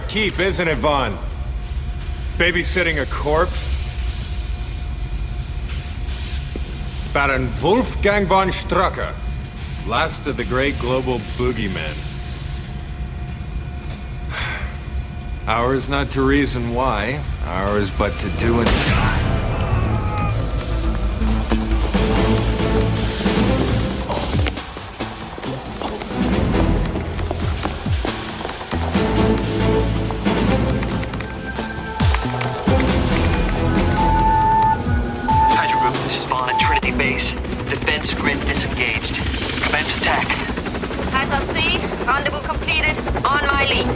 keep, isn't it, Vaughn? Babysitting a corpse? Baron Wolfgang von Strucker, last of the great global boogeymen. Ours not to reason why, ours but to do and die. Base. Defense grid disengaged. Commence attack. Hydra C, rendezvous completed. On my lead.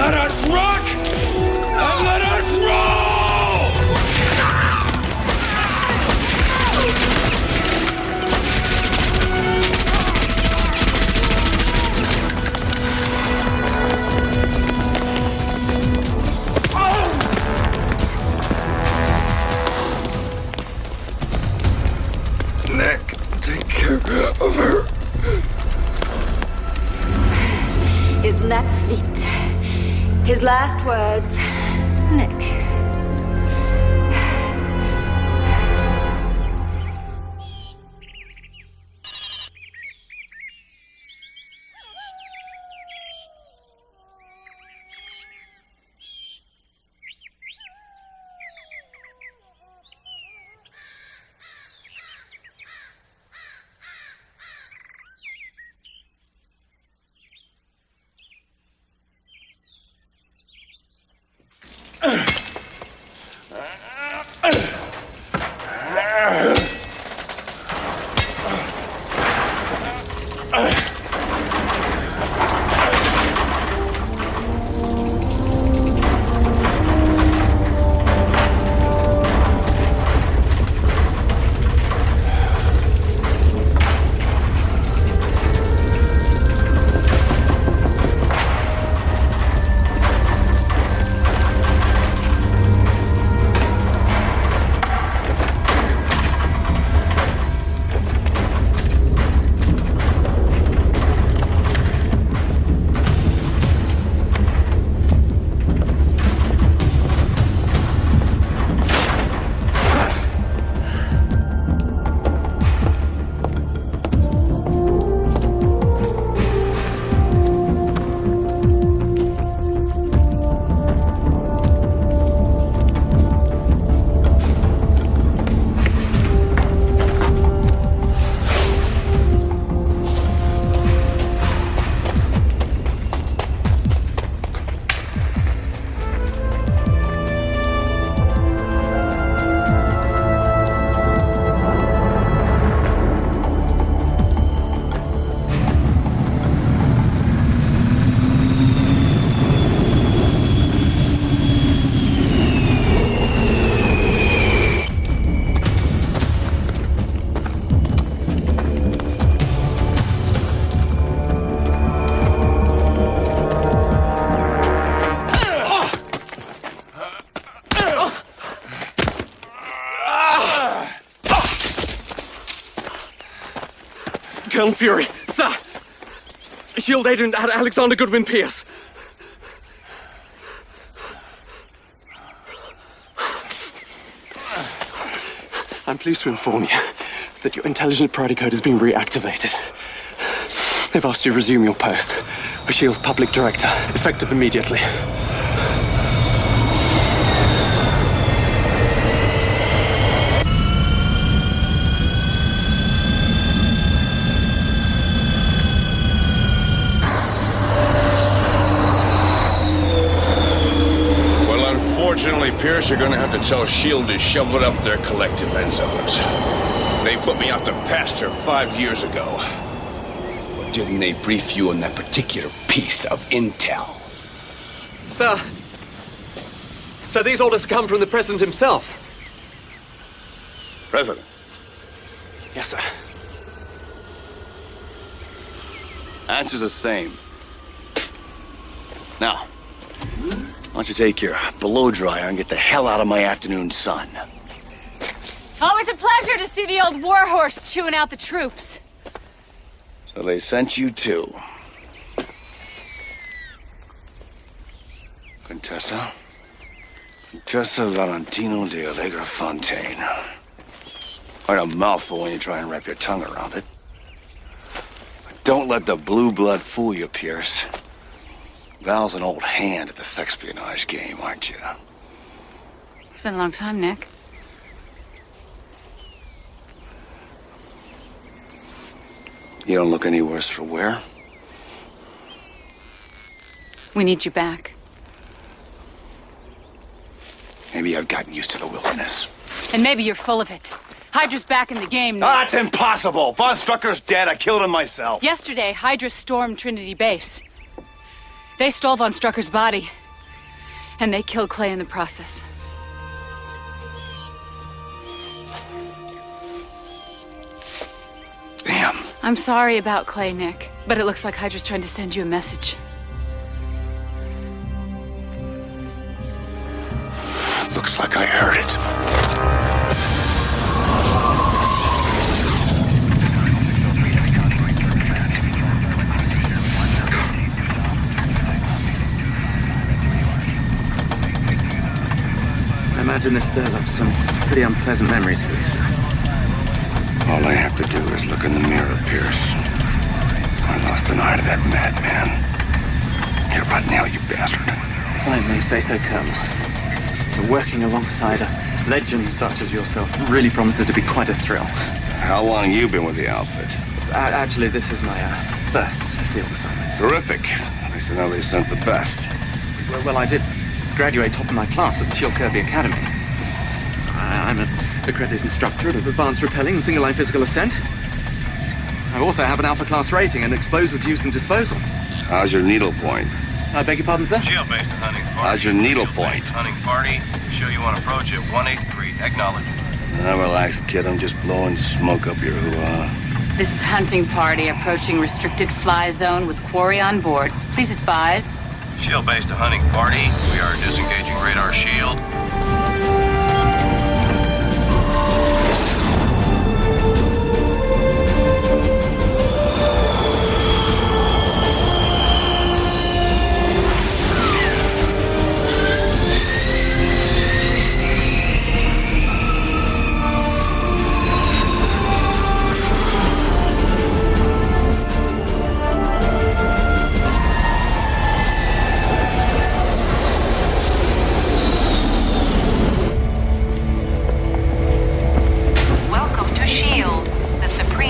Let us rock and let us roll! Nick, take care of her. Isn't that sweet? His last words, Nick. Colonel Fury, sir! S.H.I.E.L.D. agent Alexander Goodwin Pierce. I'm pleased to inform you that your intelligent priority code has been reactivated. They've asked you to resume your post as S.H.I.E.L.D's public director, effective immediately. Unfortunately, Pierce, you're gonna have to tell S.H.I.E.L.D. to shovel it up their collective end zones. They put me out to pasture 5 years ago. But didn't they brief you on that particular piece of intel? Sir, these orders come from the President himself. President? Yes, sir. Answer's the same. Now, why don't you take your blow dryer and get the hell out of my afternoon sun? Always a pleasure to see the old warhorse chewing out the troops. So they sent you too. Contessa Valentino de Allegra Fontaine. Quite a mouthful when you try and wrap your tongue around it. But don't let the blue blood fool you, Pierce. Val's an old hand at the sexpionage game, aren't you? It's been a long time, Nick. You don't look any worse for wear. We need you back. Maybe I've gotten used to the wilderness. And maybe you're full of it. Hydra's back in the game now. That's impossible! Von Strucker's dead. I killed him myself. Yesterday, Hydra stormed Trinity Base. They stole Von Strucker's body. And they killed Clay in the process. Damn. I'm sorry about Clay, Nick. But it looks like Hydra's trying to send you a message. Looks like I heard it. I imagine this stirs up some pretty unpleasant memories for you, sir. All I have to do is look in the mirror, Pierce. I lost an eye to that madman. Here, right now, you bastard. If I may say so, Colonel, working alongside a legend such as yourself really promises to be quite a thrill. How long you been with the outfit? Actually, this is my first field assignment. Terrific. At least I know they sent the best. Well, I did graduate top of my class at the S.H.I.E.L.D. Kirby Academy. I'm an accredited instructor at advanced repelling and single-line physical ascent. I also have an Alpha class rating in explosive use and disposal. How's your needle point? I beg your pardon, sir? S.H.I.E.L.D. based hunting party. How's your needle point? Hunting party. Show you on approach at 183. Acknowledge. Relax, kid. I'm just blowing smoke up your hoo-ha. This is hunting party approaching restricted fly zone with quarry on board. Please advise. S.H.I.E.L.D. based hunting party. We are disengaging radar shield.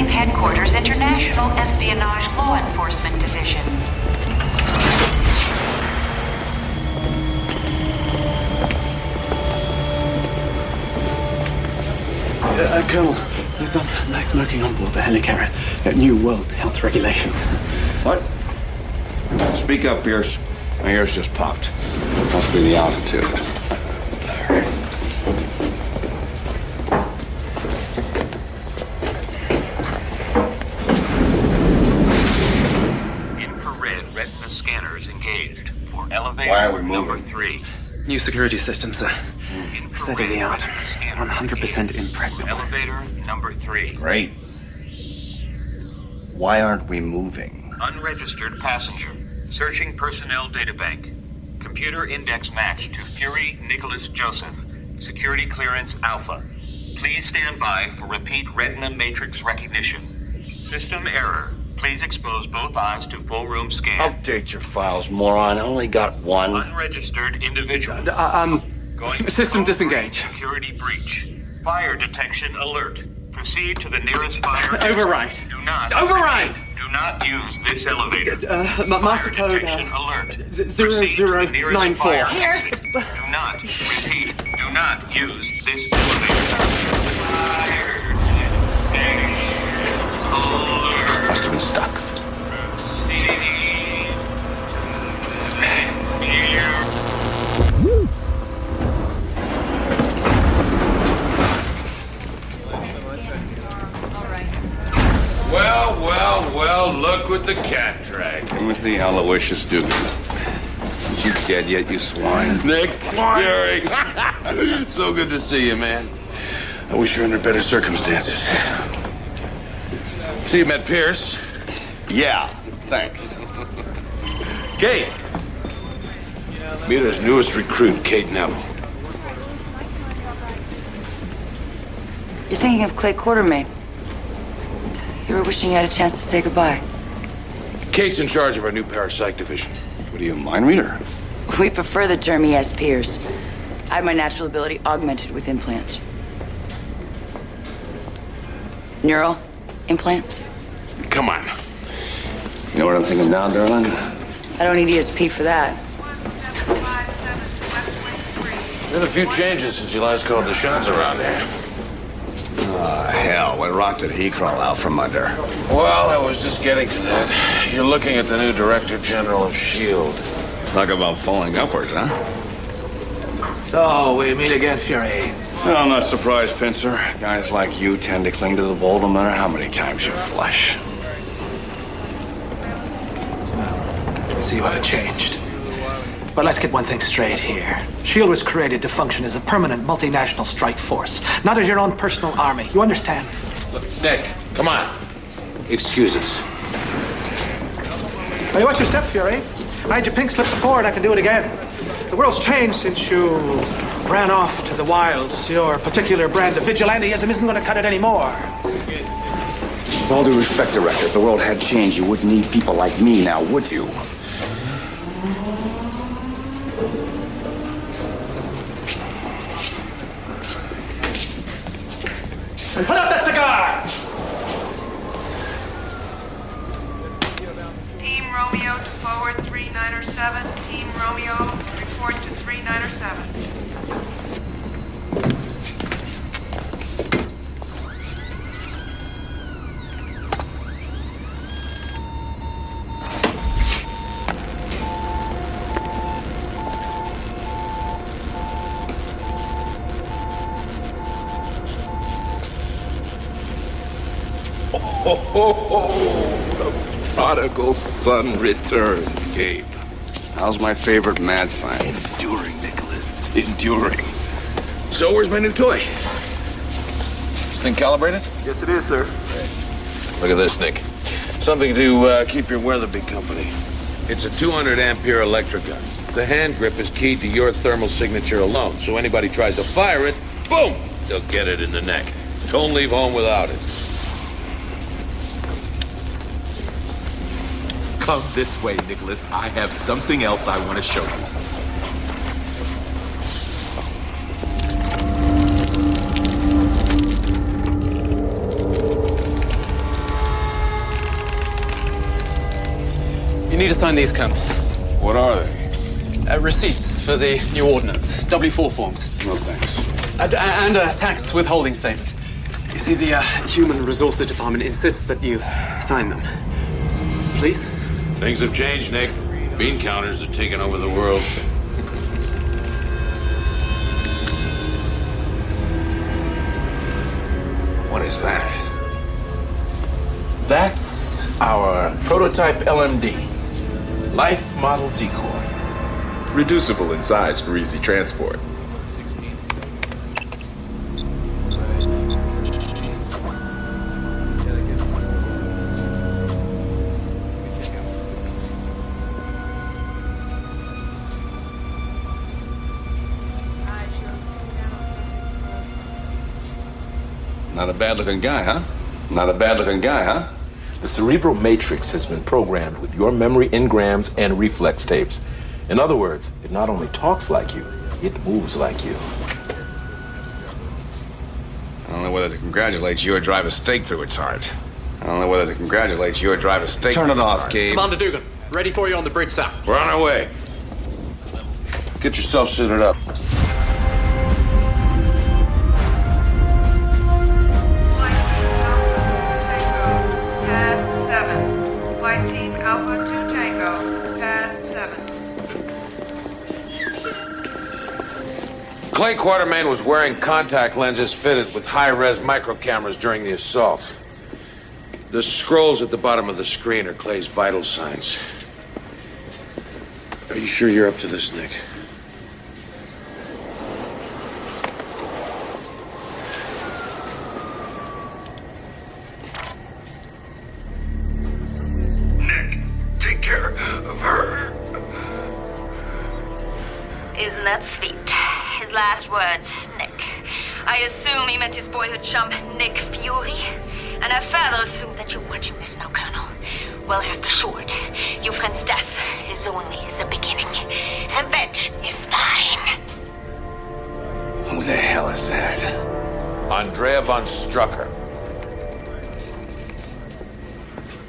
Headquarters, International Espionage Law Enforcement Division. Colonel, there's no smoking on board the helicarrier. New World Health regulations. What? Speak up, Pierce. My ears just popped. Must be the altitude. Scanners engaged for elevator Why are we moving? number 3. New security system, sir. State of the art. 100% impregnable. Elevator number 3. Great. Why aren't we moving? Unregistered passenger. Searching personnel databank. Computer index match to Fury Nicholas Joseph. Security clearance Alpha. Please stand by for repeat retina matrix recognition. System error. Please expose both eyes to full room scan. Update your files, moron. I only got one. Unregistered individual. Going System to disengage. Security breach. Fire detection alert. Proceed to the nearest fire. Override. Do not. Override! Do not use this elevator. Master Fire code, detection alert. Proceed to the nearest 0094. fire. Pierce! Do not. Repeat. Do not use this elevator. Fire detection alert. Must have been stuck. Well, look what the cat dragged. Timothy Aloysius Dugan. Aren't you dead yet, you swine? Nick Fury. So good to see you, man. I wish you were under better circumstances. See, you met Pierce. Yeah, thanks. Kate. Meet his newest recruit, Kate Neville. You're thinking of Clay Quartermain. You were wishing you had a chance to say goodbye. Kate's in charge of our new parapsych division. What are you, a mind reader? We prefer the term ES Pierce. I have my natural ability augmented with implants. Neural implants? Come on. You know what I'm thinking now, darling? I don't need ESP for that. Been a few changes since you last called the shots around here. Hell, what rock did he crawl out from under? Well, I was just getting to that. You're looking at the new Director General of S.H.I.E.L.D. Talk about falling upwards, huh? So, we meet again, Fury. Well, I'm not surprised, Pincer. Guys like you tend to cling to the bowl no matter how many times you flush. I see you haven't changed. But let's get one thing straight here. S.H.I.E.L.D. was created to function as a permanent multinational strike force, not as your own personal army. You understand? Look, Nick, come on. Excuse us. Hey, watch your step, Fury. I had you pink slip before, and I can do it again. The world's changed since you ran off to the wilds. Your particular brand of vigilantism isn't going to cut it anymore. With all due respect, Director, if the world had changed, you wouldn't need people like me now, would you? And put out that cigar! Team Romeo to forward 3907. Team Romeo, report to 3907. The prodigal son returns, Gabe. How's my favorite mad scientist? Enduring, Nicholas. Enduring. So, where's my new toy? This thing calibrated? Yes, it is, sir. Look at this, Nick. Something to keep your Weatherby company. It's a 200-ampere electric gun. The hand grip is keyed to your thermal signature alone, so anybody tries to fire it, boom! They'll get it in the neck. Don't leave home without it. Come this way, Nicholas. I have something else I want to show you. You need to sign these, Colonel. What are they? Receipts for the new ordnance. W4 forms. No thanks. And a tax withholding statement. You see, the Human Resources Department insists that you sign them. Please? Things have changed, Nick. Bean counters are taking over the world. What is that? That's our prototype LMD. Life Model Decoy. Reducible in size for easy transport. Not a bad-looking guy, huh? Not a bad-looking guy, huh? The cerebral matrix has been programmed with your memory engrams and reflex tapes. In other words, it not only talks like you, it moves like you. I don't know whether to congratulate you or drive a stake through its heart. I don't know whether to congratulate you or drive a stake through its heart. Turn it off, Gabe. Commander Dugan, ready for you on the bridge south. We're on our way. Get yourself suited up. Flight Team Alpha 2 Tango, Pad 7. Clay Quartermain was wearing contact lenses fitted with high-res microcameras during the assault. The scrolls at the bottom of the screen are Clay's vital signs. Are you sure you're up to this, Nick? Take care of her. Isn't that sweet? His last words, Nick. I assume he meant his boyhood chum, Nick Fury. And I further assume that you're watching this now, Colonel. Well, rest assured, your friend's death is only the beginning. Revenge is mine. Who the hell is that? Andrea von Strucker.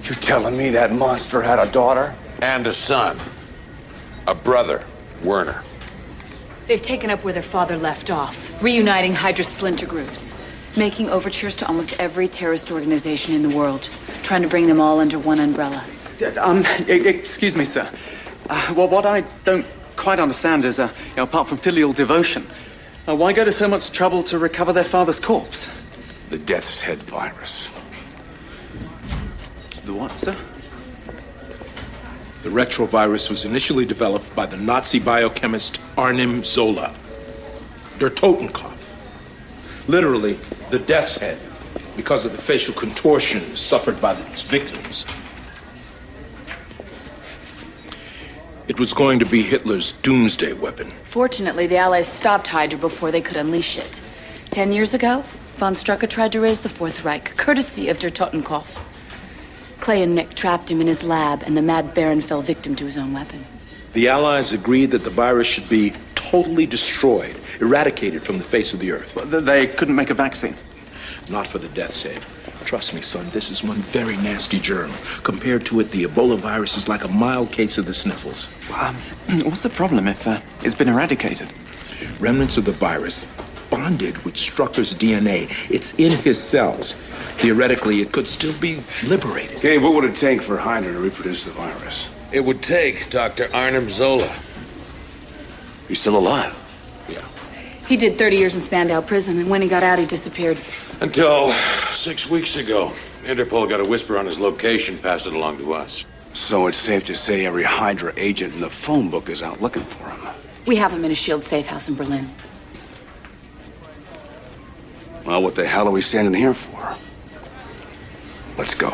You're telling me that monster had a daughter? And a son. A brother, Werner. They've taken up where their father left off, reuniting Hydra splinter groups, making overtures to almost every terrorist organization in the world, trying to bring them all under one umbrella. Excuse me, sir. Well, what I don't quite understand is, apart from filial devotion, why go to so much trouble to recover their father's corpse? The Death's Head virus. The what, sir? The retrovirus was initially developed by the Nazi biochemist Arnim Zola. Der Totenkopf. Literally, the death's head, because of the facial contortions suffered by its victims. It was going to be Hitler's doomsday weapon. Fortunately, the Allies stopped Hydra before they could unleash it. 10 years ago, von Strucker tried to raise the Fourth Reich, courtesy of Der Totenkopf. Clay and Nick trapped him in his lab, and the Mad Baron fell victim to his own weapon. The Allies agreed that the virus should be totally destroyed, eradicated from the face of the Earth. But they couldn't make a vaccine? Not for the Death's Head. Trust me, son, this is one very nasty germ. Compared to it, the Ebola virus is like a mild case of the sniffles. What's the problem if it's been eradicated? Remnants of the virus bonded with Strucker's DNA. It's in his cells. Theoretically, it could still be liberated. Gabe, what would it take for Hydra to reproduce the virus? It would take Dr. Arnim Zola. He's still alive? Yeah. He did 30 years in Spandau prison, and when he got out, he disappeared. Until 6 weeks ago. Interpol got a whisper on his location, passed it along to us. So it's safe to say every Hydra agent in the phone book is out looking for him. We have him in a SHIELD safe house in Berlin. Well, what the hell are we standing here for? Let's go.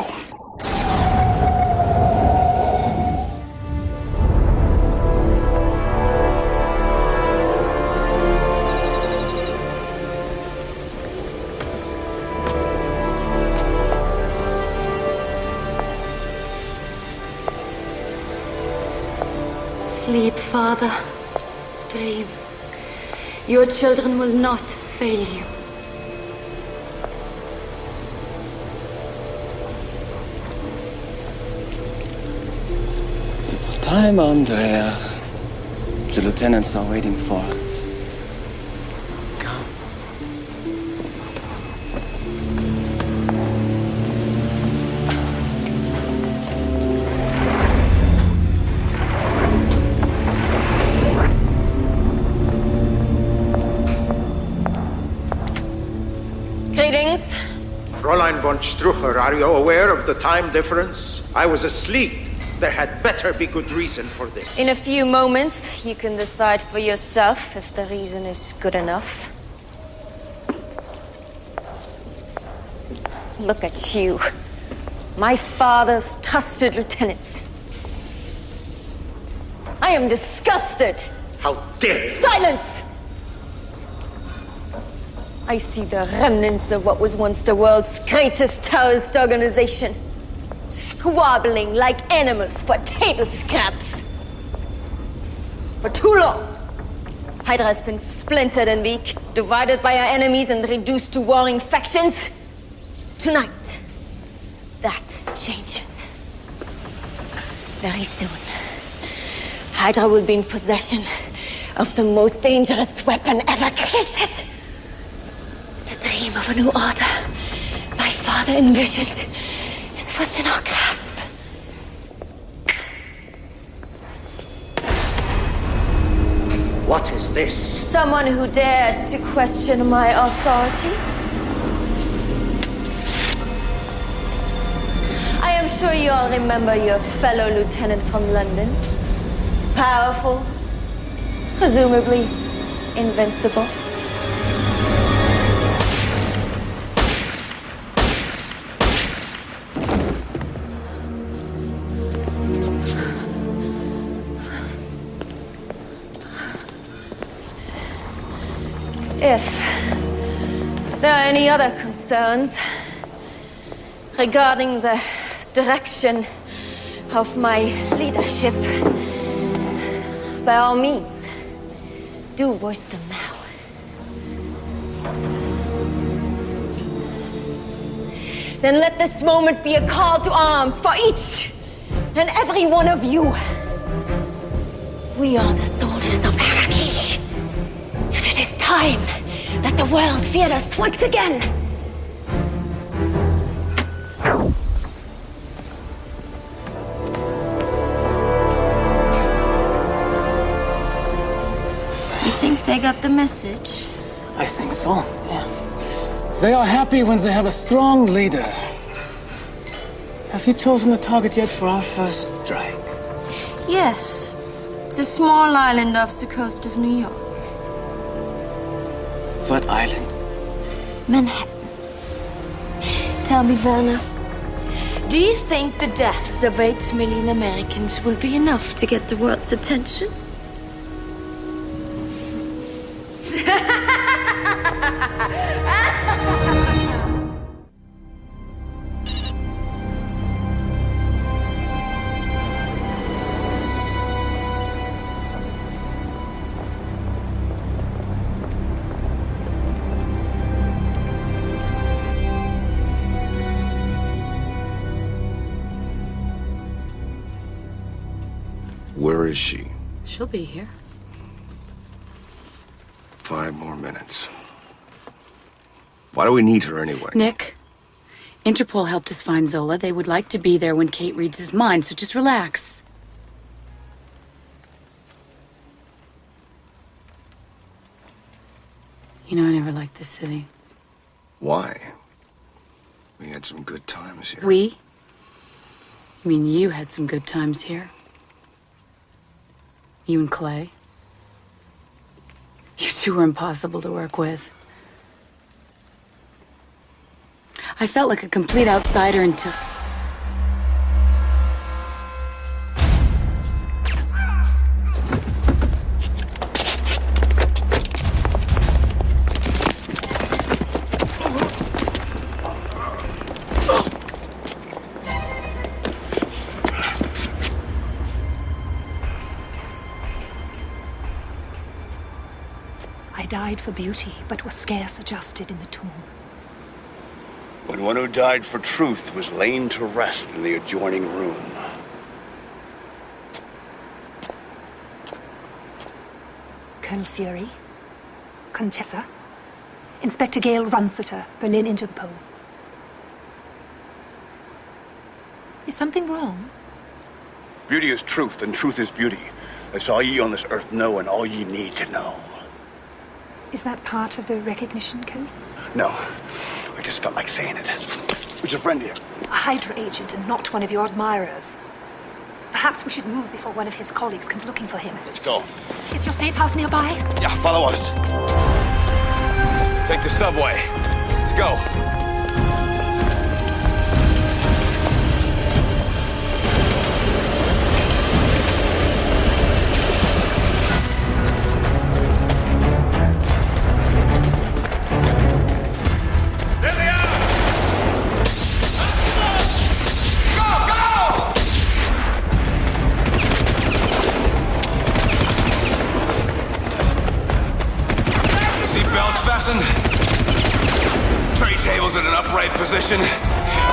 Sleep, Father. Dream. Your children will not fail you. It's time, Andrea. The lieutenants are waiting for us. Come. Greetings. Fräulein von Strucker, are you aware of the time difference? I was asleep. There had better be good reason for this. In a few moments, you can decide for yourself if the reason is good enough. Look at you. My father's trusted lieutenants. I am disgusted. How dare you! Silence! I see the remnants of what was once the world's greatest terrorist organization. Squabbling like animals for table scraps. For too long, Hydra has been splintered and weak, divided by our enemies and reduced to warring factions. Tonight, that changes. Very soon, Hydra will be in possession of the most dangerous weapon ever created. The dream of a new order my father envisioned is within our grasp. What is this? Someone who dared to question my authority. I am sure you all remember your fellow lieutenant from London. Powerful, presumably invincible. If there are any other concerns regarding the direction of my leadership, by all means, do voice them now. Then let this moment be a call to arms for each and every one of you. We are the soldiers of anarchy. And it is time that the world feared us once again. You think they got the message? I think so, yeah. They are happy when they have a strong leader. Have you chosen a target yet for our first strike? Yes. It's a small island off the coast of New York. What island? Manhattan. Tell me, Werner, Do you think the deaths of 8 million Americans will be enough to get the world's attention? Where is she? She'll be here. 5 more minutes. Why do we need her anyway? Nick, Interpol helped us find Zola. They would like to be there when Kate reads his mind, so just relax. You know, I never liked this city. Why? We had some good times here. We? You mean you had some good times here? You and Clay? You two were impossible to work with. I felt like a complete outsider until... I died for beauty, but was scarce adjusted in the tomb. When one who died for truth was lain to rest in the adjoining room. Colonel Fury, Contessa, Inspector Gail Runseter, Berlin Interpol. Is something wrong? Beauty is truth, and truth is beauty. That's all ye on this earth know, and all ye need to know. Is that part of the recognition code? No, I just felt like saying it. Who's your friend here? A Hydra agent and not one of your admirers. Perhaps we should move before one of his colleagues comes looking for him. Let's go. Is your safe house nearby? Yeah, follow us. Let's take the subway. Let's go.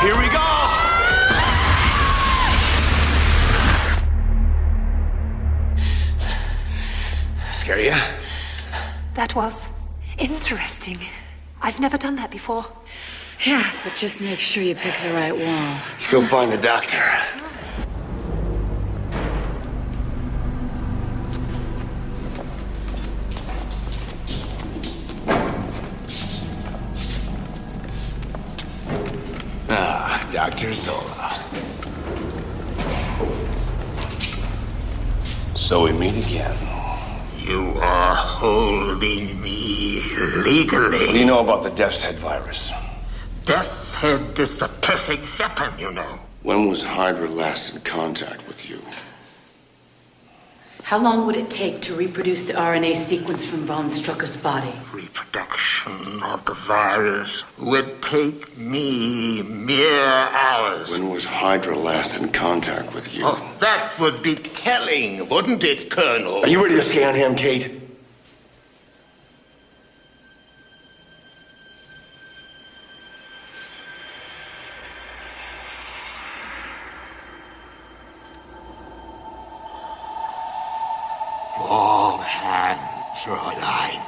Here we go! Scare ya? That was interesting. I've never done that before. Yeah, but just make sure you pick the right wall. Let's go find the doctor. Ah, Dr. Zola. So we meet again. You are holding me legally. What do you know about the Death's Head virus? Death's Head is the perfect weapon, you know. When was Hydra last in contact with you? How long would it take to reproduce the RNA sequence from Von Strucker's body? Reproduction of the virus would take me mere hours. When was Hydra last in contact with you? Oh, that would be telling, wouldn't it, Colonel? Are you ready to scan him, Kate? All hands, Fräulein.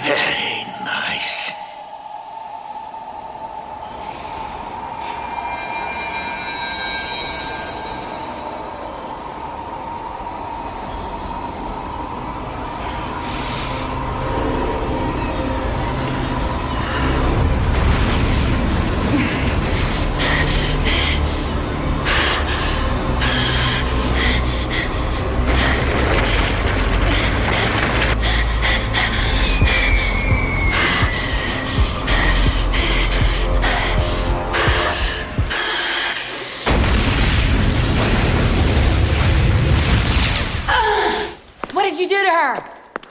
Very nice.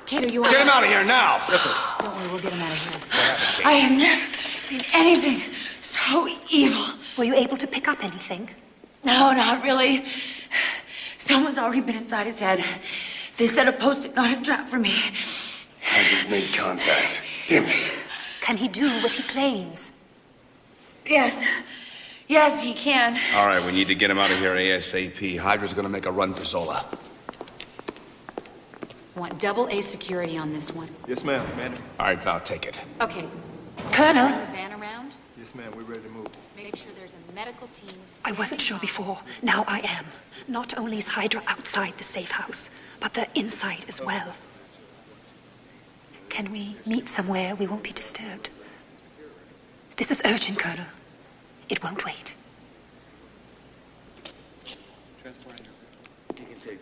Kate, are you Get him out of here now! Don't worry, we'll get him out of here. I have never seen anything so evil. Were you able to pick up anything? No, not really. Someone's already been inside his head. They set a post-it, not a trap for me. I just made contact. Damn it. Can he do what he claims? Yes. Yes, he can. All right, we need to get him out of here ASAP. Hydra's gonna make a run for Zola. I want double A security on this one. Yes, ma'am. Commander. All right, Val, take it. Okay. Colonel. The van around? Yes, ma'am. We're ready to move. Make sure there's a medical team. I wasn't sure before. Now I am. Not only is Hydra outside the safe house, but they're inside as well. Can we meet somewhere we won't be disturbed? This is urgent, Colonel. It won't wait.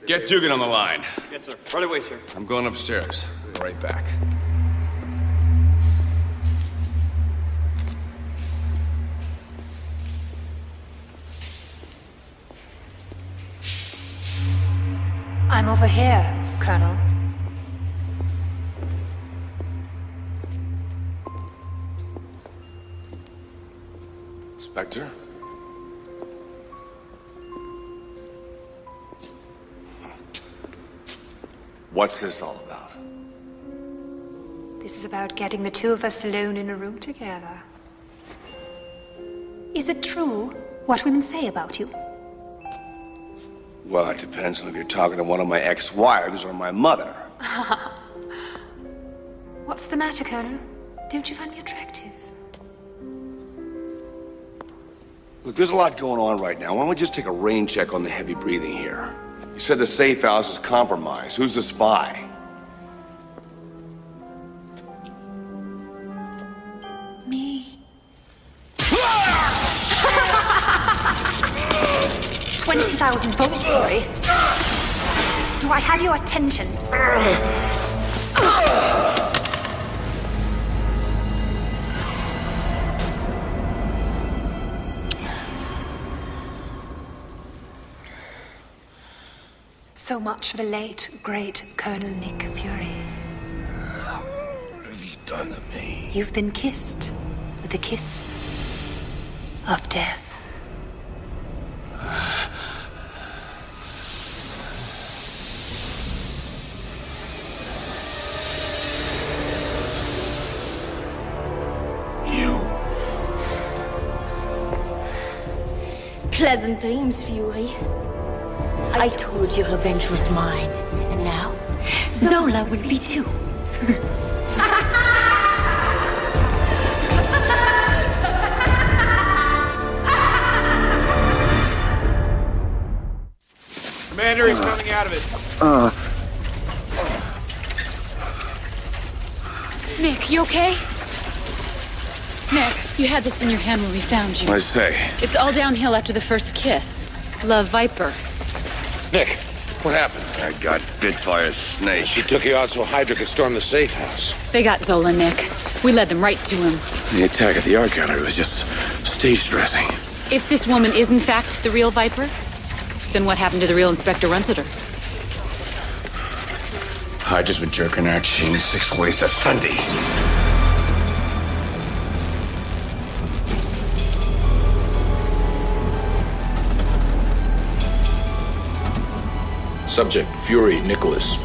Get Dugan on the line. Yes, sir. Right away, sir. I'm going upstairs. Be right back. I'm over here, Colonel. Spectre? What's this all about? This is about getting the two of us alone in a room together. Is it true what women say about you? Well, it depends on if you're talking to one of my ex-wives or my mother. What's the matter, Colonel? Don't you find me attractive? Look, there's a lot going on right now. Why don't we just take a rain check on the heavy breathing here? You said the safe house is compromised. Who's the spy? Me. 20,000 volts, sorry. Do I have your attention? So much for the late, great Colonel Nick Fury. What have you done to me? You've been kissed with the kiss of death. Pleasant dreams, Fury. I told you revenge was mine, and now Zola will be too. Commander, he's coming out of it. Nick, you okay? Nick, you had this in your hand when we found you. What'd I say? It's all downhill after the first kiss. Love Viper. Nick, what happened? I got bit by a snake. She took you out so Hydra could storm the safe house. They got Zola, Nick. We led them right to him. The attack at the art gallery was just stage dressing. If this woman is in fact the real Viper, then what happened to the real Inspector Runciter? Hydra's been jerking our chain 6 ways to Sunday. Subject, Fury Nicholas.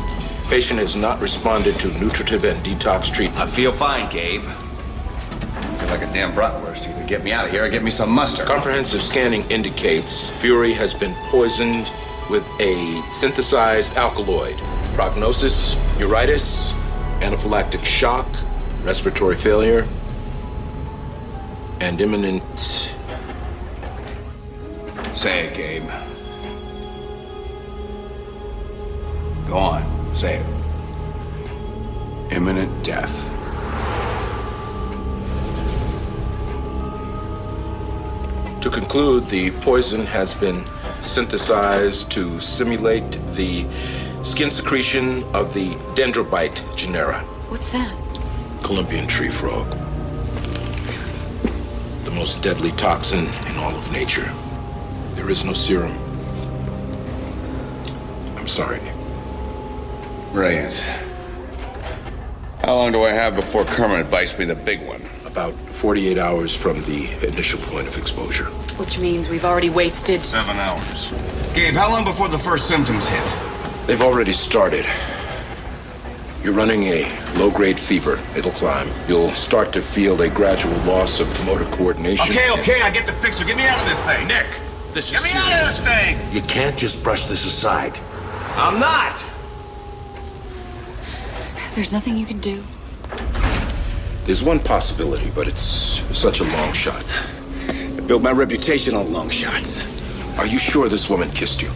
Patient has not responded to nutritive and detox treatment. I feel fine, Gabe. I feel like a damn bratwurst. Either get me out of here or get me some mustard. Comprehensive scanning indicates Fury has been poisoned with a synthesized alkaloid. Prognosis, neuritis, anaphylactic shock, respiratory failure, and imminent... Say it, Gabe. Go on, say it. Imminent death. To conclude, the poison has been synthesized to simulate the skin secretion of the Dendrobite genera. What's that? Columbian tree frog. The most deadly toxin in all of nature. There is no serum. I'm sorry, Nick. Brilliant. How long do I have before Kermit bites me the big one? About 48 hours from the initial point of exposure. Which means we've already wasted... 7 hours. Gabe, how long before the first symptoms hit? They've already started. You're running a low-grade fever. It'll climb. You'll start to feel a gradual loss of motor coordination. Okay, I get the picture. Get me out of this thing. Nick, this is Get me out of this thing! You can't just brush this aside. I'm not! There's nothing you can do. There's one possibility, but it's such a long shot. I built my reputation on long shots. Are you sure this woman kissed you?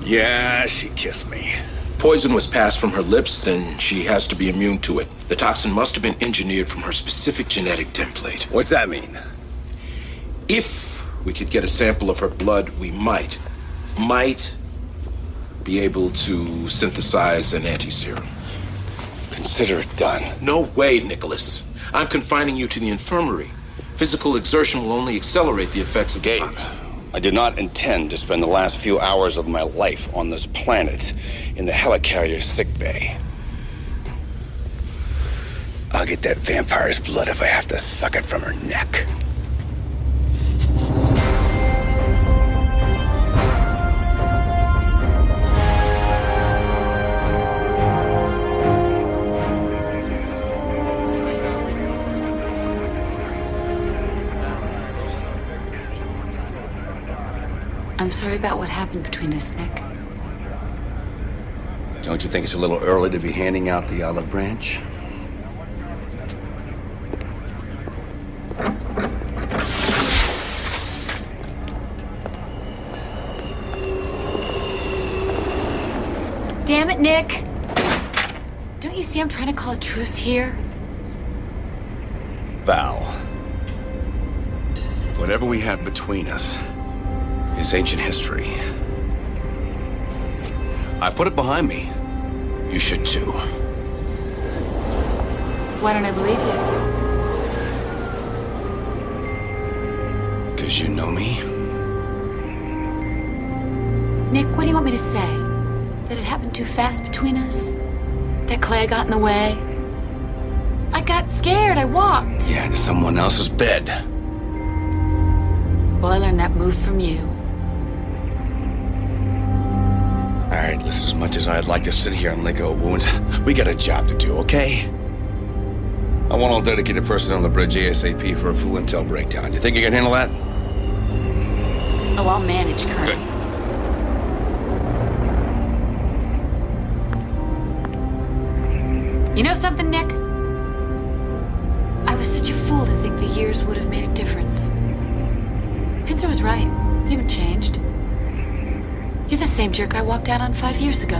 Yeah, she kissed me. Poison was passed from her lips, then she has to be immune to it. The toxin must have been engineered from her specific genetic template. What's that mean? If we could get a sample of her blood, we might be able to synthesize an anti-serum. Consider it done. No way, Nicholas. I'm confining you to the infirmary. Physical exertion will only accelerate the effects of the toxin. I did not intend to spend the last few hours of my life on this planet in the helicarrier's sickbay. I'll get that vampire's blood if I have to suck it from her neck. I'm sorry about what happened between us, Nick. Don't you think it's a little early to be handing out the olive branch? Damn it, Nick! Don't you see I'm trying to call a truce here? Val, whatever we had between us is ancient history. I put it behind me. You should too. Why don't I believe you? Because you know me. Nick, what do you want me to say? That it happened too fast between us? That Clay got in the way? I got scared, I walked. Yeah, to someone else's bed. Well, I learned that move from you. All right, listen, as much as I'd like to sit here and lick our wounds, we got a job to do, okay? I want all dedicated personnel on the bridge ASAP for a full intel breakdown. You think you can handle that? Oh, I'll manage, Colonel. Good. You know something, Nick? I was such a fool to think the years would have made a difference. Pinter was right. You haven't changed. You're the same jerk I walked out on 5 years ago.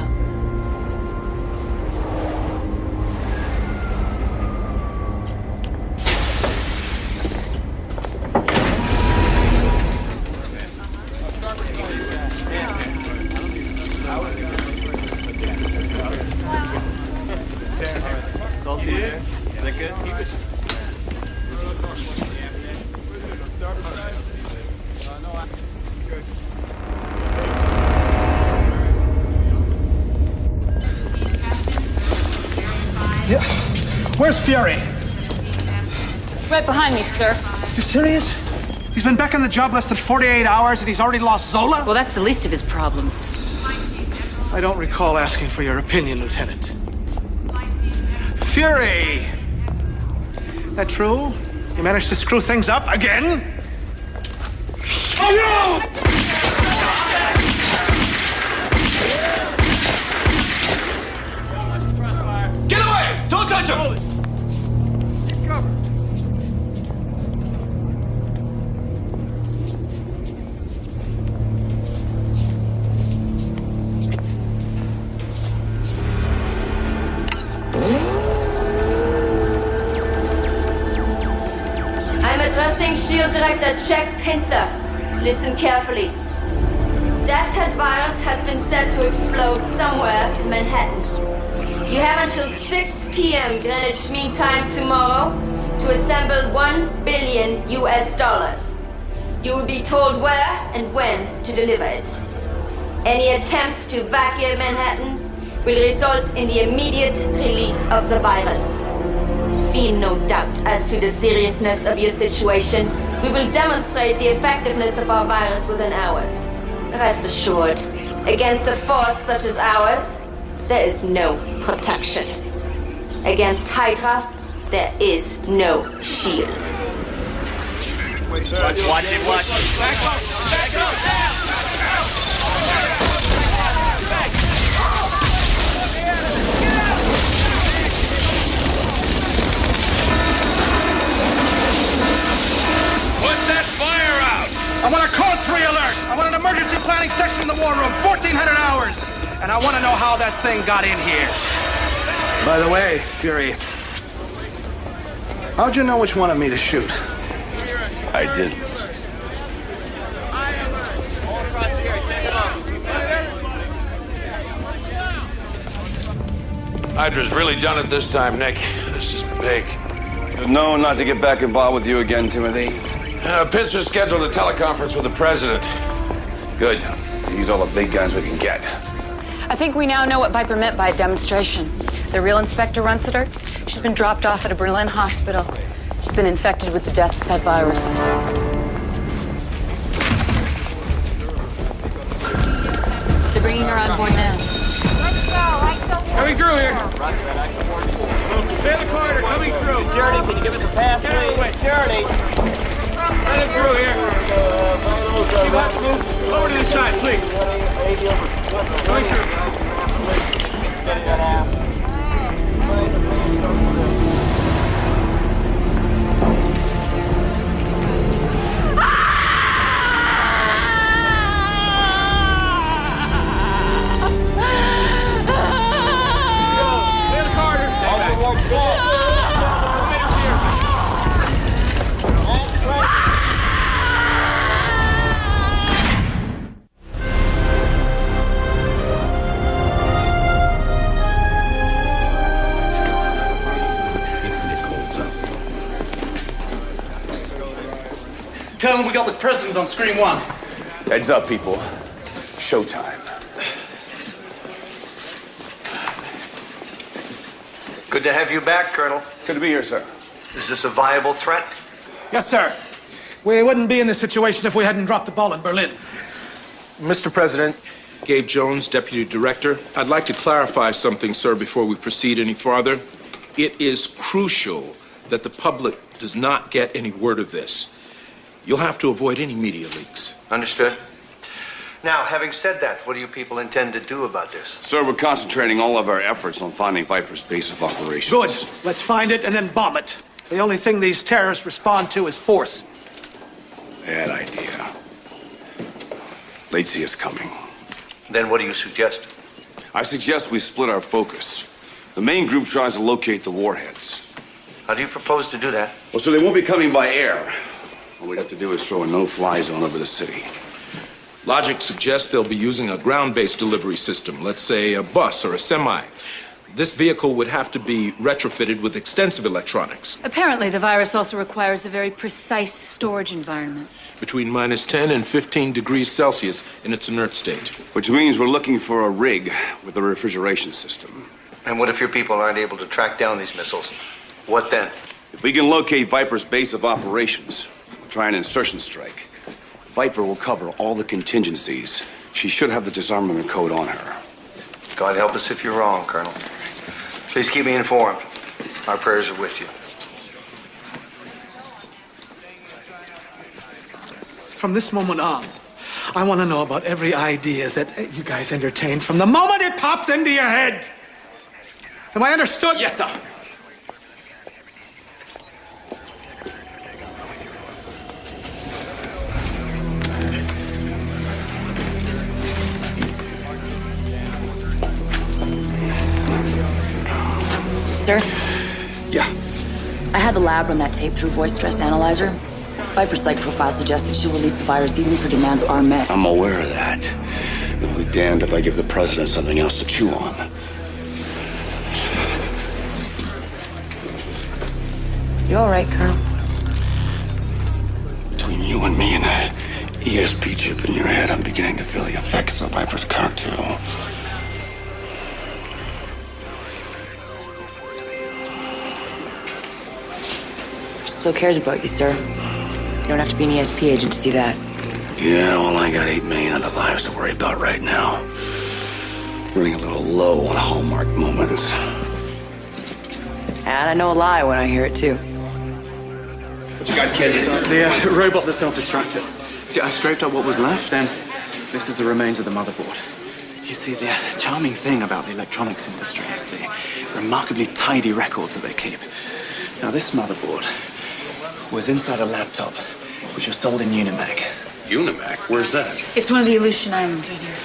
Yeah. Where's Fury? Right behind me, sir. You serious? He's been back on the job less than 48 hours and he's already lost Zola? Well, that's the least of his problems. I don't recall asking for your opinion, Lieutenant. Fury! That true? You managed to screw things up again? Oh, no! Get away! Don't touch him! Keep cover. I'm addressing SHIELD Director Jack Pinter. Listen carefully. Death's Head virus has been set to explode somewhere in Manhattan. You have until 6 p.m. Greenwich Mean Time tomorrow to assemble $1 billion. You will be told where and when to deliver it. Any attempt to evacuate Manhattan will result in the immediate release of the virus. Be in no doubt as to the seriousness of your situation. We will demonstrate the effectiveness of our virus within hours. Rest assured, against a force such as ours, there is no protection. Against Hydra, there is no shield. Watch it. Back up! Put that fire out! I want a code 3 alert! I want an emergency planning session in the war room, 1,400 hours! And I want to know how that thing got in here. By the way, Fury, how'd you know which one of me to shoot? I didn't. Hydra's really done it this time, Nick. This is big. No, not to get back involved with you again, Timothy. Pinter's scheduled a teleconference with the president. Good. Use all the big guns we can get. I think we now know what Viper meant by a demonstration. The real Inspector Runsiter, she's been dropped off at a Berlin hospital. She's been infected with the Death's Head virus. They're bringing her on board now. Coming through here. Santa Carter, coming through. Security, can you give us a pass, please? Security. Let him through here. Keep up, move. Over to the side, please. Coming through. Santa Carter. Tell him we got the president on screen 1. Heads up, people. Showtime. Good to have you back, Colonel. Good to be here, sir. Is this a viable threat? Yes, sir. We wouldn't be in this situation if we hadn't dropped the ball in Berlin. Mr. President, Gabe Jones, Deputy Director, I'd like to clarify something, sir, before we proceed any farther. It is crucial that the public does not get any word of this. You'll have to avoid any media leaks. Understood. Now, having said that, what do you people intend to do about this? Sir, we're concentrating all of our efforts on finding Viper's base of operations. Good. Let's find it and then bomb it. The only thing these terrorists respond to is force. Bad idea. They'd see us coming. Then what do you suggest? I suggest we split our focus. The main group tries to locate the warheads. How do you propose to do that? Well, so they won't be coming by air. All we have to do is throw a no-fly zone over the city. Logic suggests they'll be using a ground-based delivery system, let's say a bus or a semi. This vehicle would have to be retrofitted with extensive electronics. Apparently, the virus also requires a very precise storage environment. Between -10 and 15 degrees Celsius in its inert state. Which means we're looking for a rig with a refrigeration system. And what if your people aren't able to track down these missiles? What then? If we can locate Viper's base of operations, we'll try an insertion strike. Viper will cover all the contingencies. She should have the disarmament code on her. God help us if you're wrong, Colonel. Please keep me informed. Our prayers are with you. From this moment on, I want to know about every idea that you guys entertain from the moment it pops into your head. Am I understood? Yes, sir. Sir? Yeah. I had the lab run that tape through voice stress analyzer. Viper's psych profile suggests that she'll release the virus even if her demands are met. I'm aware of that. I'll be damned if I give the president something else to chew on. You all right, Colonel? Between you and me and that ESP chip in your head, I'm beginning to feel the effects of Viper's cocktail. Still cares about you, sir. You don't have to be an ESP agent to see that. Yeah, well, I got 8 million other lives to worry about right now. Running a little low on Hallmark moments. And I know a lie when I hear it, too. What you got, kid? The robot that self-destructed. See, I scraped up what was left, and this is the remains of the motherboard. You see, the charming thing about the electronics industry is the remarkably tidy records that they keep. Now, this motherboard was inside a laptop, which was sold in Unimac. Unimac? Where's that? It's one of the Aleutian Islands right here.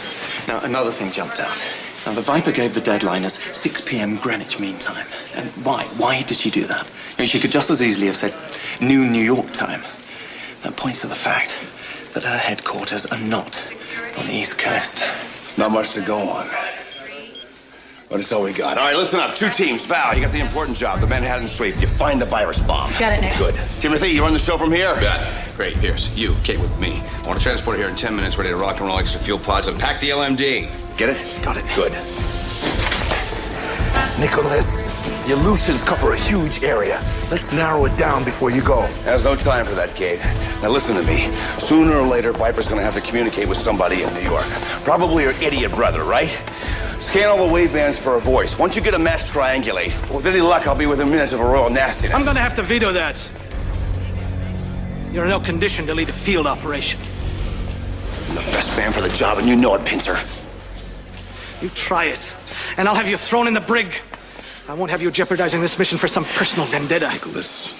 Now, another thing jumped out. Now, the Viper gave the deadline as 6 p.m. Greenwich Mean Time. And why? Why did she do that? I mean, she could just as easily have said noon New York time. That points to the fact that her headquarters are not on the East Coast. It's not much to go on. But it's all we got. All right, listen up. 2 teams. Val, you got the important job, the Manhattan sweep. You find the virus bomb. Got it, Nick. Good. Timothy, you run the show from here? Got it. Great, Pierce. You, Kate with me. I want to transport it here in 10 minutes, ready to rock and roll extra fuel pods and pack the LMD. Get it? Got it. Good. Nicholas, the Aleutians cover a huge area. Let's narrow it down before you go. There's no time for that, Kate. Now listen to me. Sooner or later, Viper's gonna have to communicate with somebody in New York. Probably her idiot brother, right? Scan all the wavebands for a voice. Once you get a match, triangulate. With any luck, I'll be within minutes of a royal nastiness. I'm gonna have to veto that. You're in no condition to lead a field operation. I'm the best man for the job, and you know it, Pincer. You try it, and I'll have you thrown in the brig. I won't have you jeopardizing this mission for some personal vendetta. Nicholas,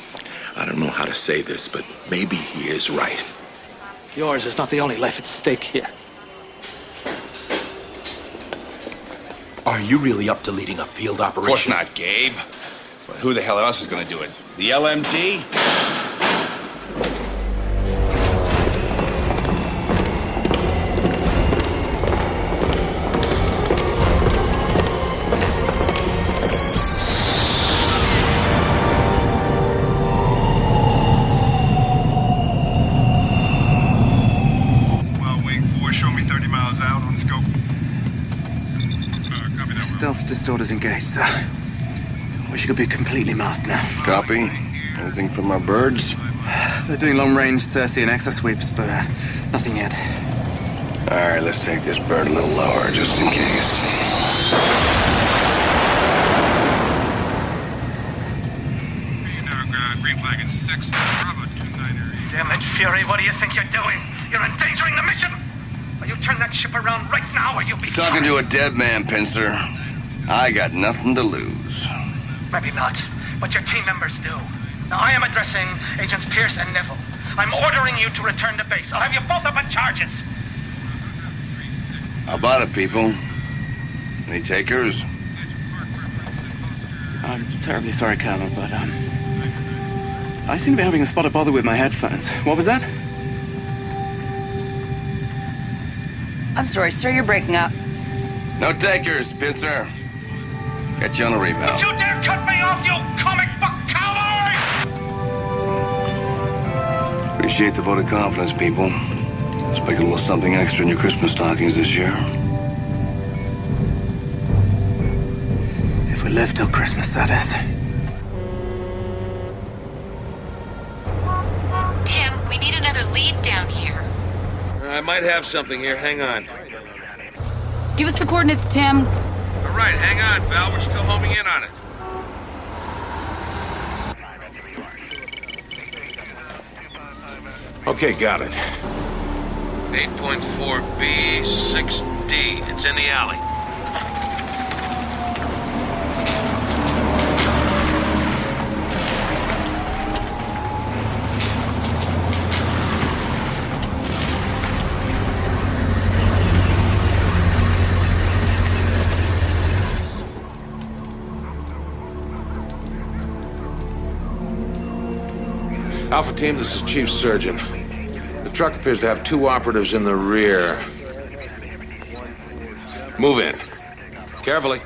I don't know how to say this, but maybe he is right. Yours is not the only life at stake here. Are you really up to leading a field operation? Of course not, Gabe. But who the hell else is going to do it? The LMD? Stealth distorters engaged, sir. Wish you could be completely masked now. Copy. Anything from our birds? They're doing long-range Cersei and Exa sweeps, but nothing yet. All right, let's take this bird a little lower, just in case. Green flag in 6, Bravo 29. Damn it, Fury, what do you think you're doing? You're endangering the mission! or you turn that ship around right now, or you'll be Talking to a dead man, Pincer. I got nothing to lose. Maybe not, but your team members do. Now, I am addressing Agents Pierce and Neville. I'm ordering you to return to base. I'll have you both up on charges. How about it, people? Any takers? I'm terribly sorry, Colonel, but, I seem to be having a spot of bother with my headphones. What was that? I'm sorry, sir, you're breaking up. No takers, Pincer. Get you on a rebound. Don't you dare cut me off, you comic book cowboy! Appreciate the vote of confidence, people. Expect a little something extra in your Christmas stockings this year. If we live till Christmas, that is. Tim, we need another lead down here. I might have something here. Hang on. Give us the coordinates, Tim. All right, hang on, Val. We're still homing in on it. Okay, got it. 8.4B, 6D. It's in the alley. Alpha Team, this is Chief Surgeon. The truck appears to have 2 operatives in the rear. Move in. Carefully.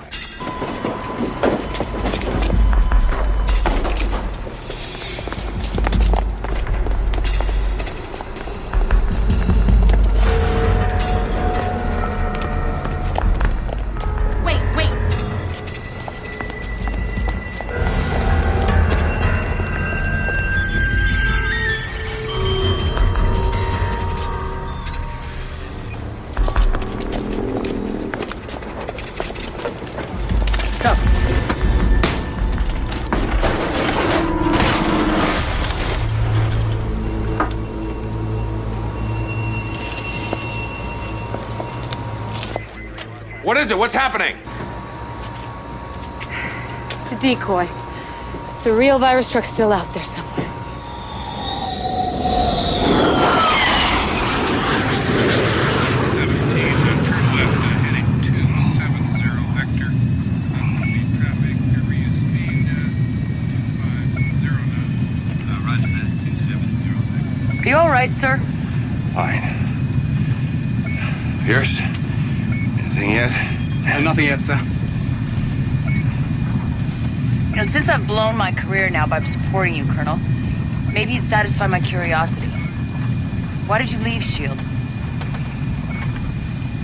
What is it? What's happening? It's a decoy. The real virus truck's still out there somewhere. Are you all right, sir? Fine. Pierce? Anything yet? Nothing yet, sir. You know, since I've blown my career now by supporting you, Colonel, maybe you'd satisfy my curiosity. Why did you leave S.H.I.E.L.D.?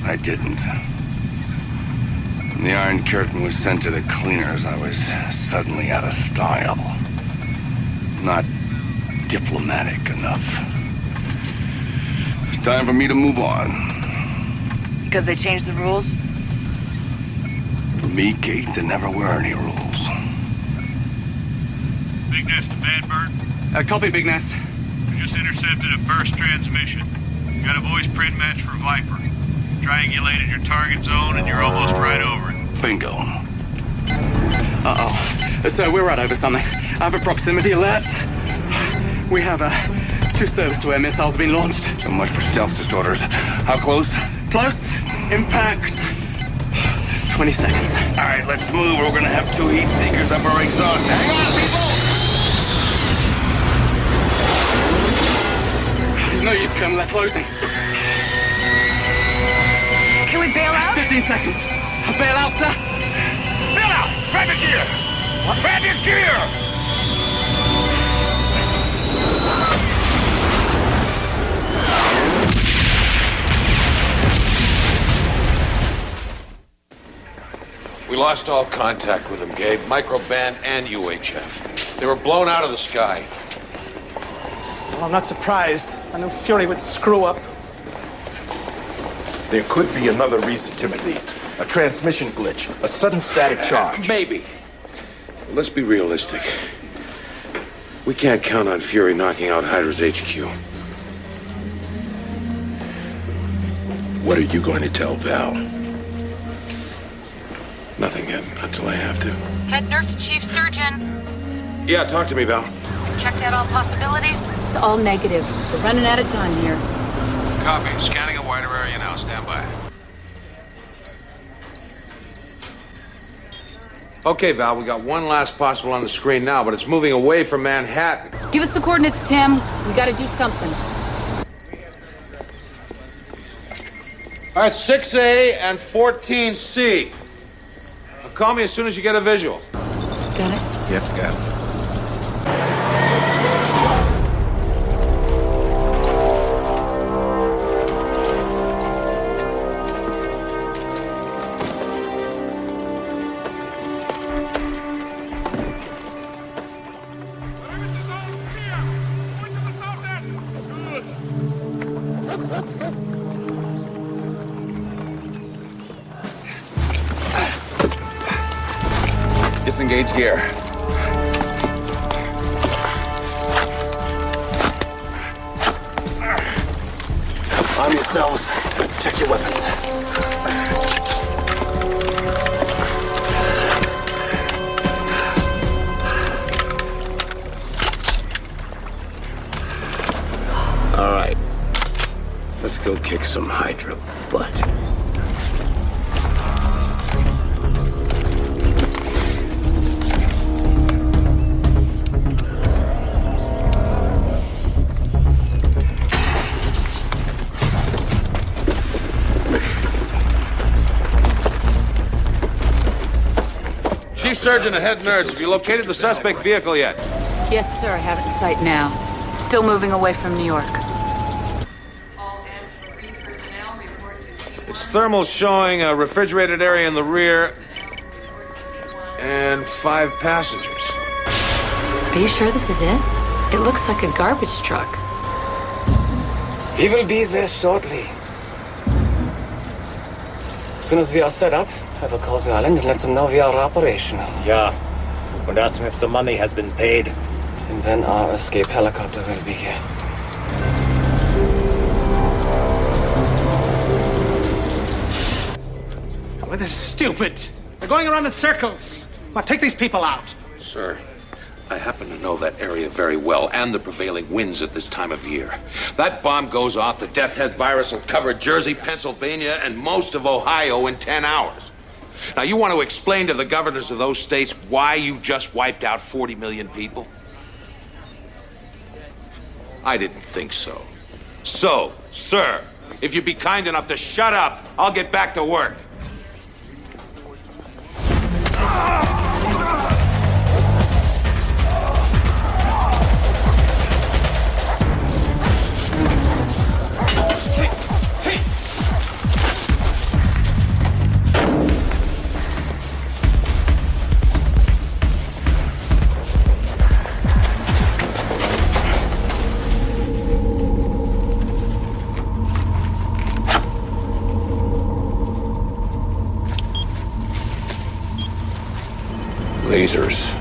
I didn't. When the Iron Curtain was sent to the cleaners, I was suddenly out of style. Not diplomatic enough. It's time for me to move on. Because they changed the rules? For me, Kate, there never were any rules. Big Nest to Bad Bird. Copy, Big Nest. We just intercepted a burst transmission. Got a voice print match for Viper. Triangulated your target zone and you're almost right over it. Bingo. Uh-oh. So we're right over something. I have a proximity alert. We have 2 service-to-air missiles being launched. So much for stealth disorders. How close? Close. Impact. 20 seconds. All right, let's move. We're gonna have 2 heat seekers up our exhaust. Hang on, people! There's no use, Colonel. They're closing. Can we bail out? 15 seconds. Bail out, sir. Bail out! Grab your gear! What? Grab your gear! We lost all contact with them, Gabe. Microband and UHF. They were blown out of the sky. Well, I'm not surprised. I knew Fury would screw up. There could be another reason, Timothy. A transmission glitch, a sudden static charge. Maybe. Let's be realistic. We can't count on Fury knocking out Hydra's HQ. What are you going to tell Val? Nothing yet, until I have to. Head nurse, chief surgeon. Yeah, talk to me, Val. Checked out all possibilities. It's all negative. We're running out of time here. Copy. Scanning a wider area now. Stand by. Okay, Val, we got one last possible on the screen now, but it's moving away from Manhattan. Give us the coordinates, Tim. We gotta do something. All right, 6A and 14C. Now call me as soon as you get a visual. Got it? Yep, got it. Disengage gear. Arm yourselves. Check your weapons. All right. Let's go kick some Hydra butt. Chief Surgeon and Head Nurse, have you located the suspect vehicle yet? Yes, sir. I have it in sight now. Still moving away from New York. Its thermals showing a refrigerated area in the rear and 5 passengers. Are you sure this is it? It looks like a garbage truck. We will be there shortly. As soon as we are set up, I will call the island and let them know we are operational. Yeah. And ask them if the money has been paid. And then our escape helicopter will be here. Well, this is stupid. They're going around in circles. Now, take these people out. Sir, I happen to know that area very well and the prevailing winds at this time of year. That bomb goes off, the Death Head virus will cover Jersey, Pennsylvania, and most of Ohio in 10 hours. Now, you want to explain to the governors of those states why you just wiped out 40 million people? I didn't think so. So, sir, if you'd be kind enough to shut up, I'll get back to work. Lasers.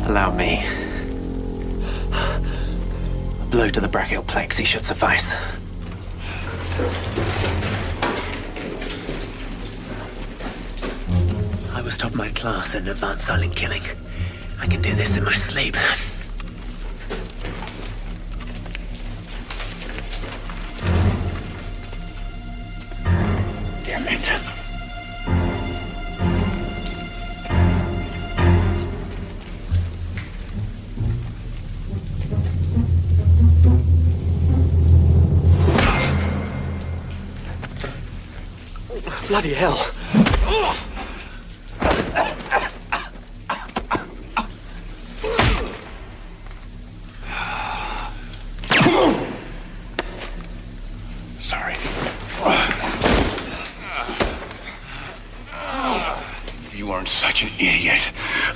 Allow me. A blow to the brachial plexus should suffice. I was top of my class in advanced silent killing. I can do this in my sleep. Damn it. Bloody hell.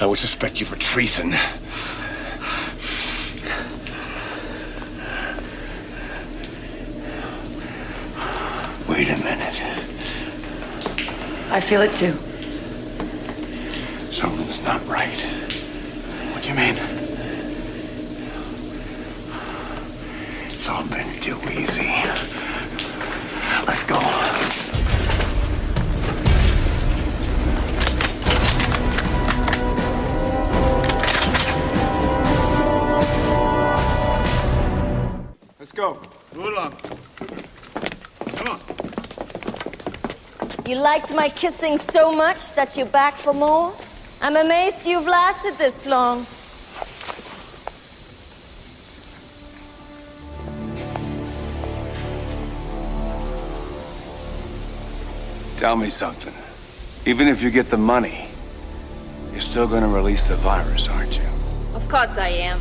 I would suspect you for treason. Wait a minute. I feel it too. Something's not right. What do you mean? It's all been too easy. Let's go. Let's go. Move along. Come on. You liked my kissing so much that you're back for more? I'm amazed you've lasted this long. Tell me something. Even if you get the money, you're still gonna release the virus, aren't you? Of course I am.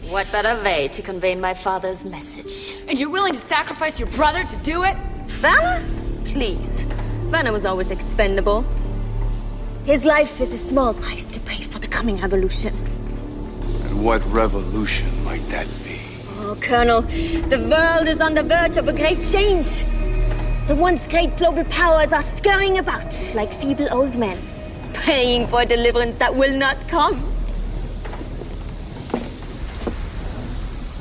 What better way to convey my father's message? And you're willing to sacrifice your brother to do it? Werner? Please. Werner was always expendable. His life is a small price to pay for the coming revolution. And what revolution might that be? Oh, Colonel, the world is on the verge of a great change. The once great global powers are scurrying about like feeble old men, praying for deliverance that will not come.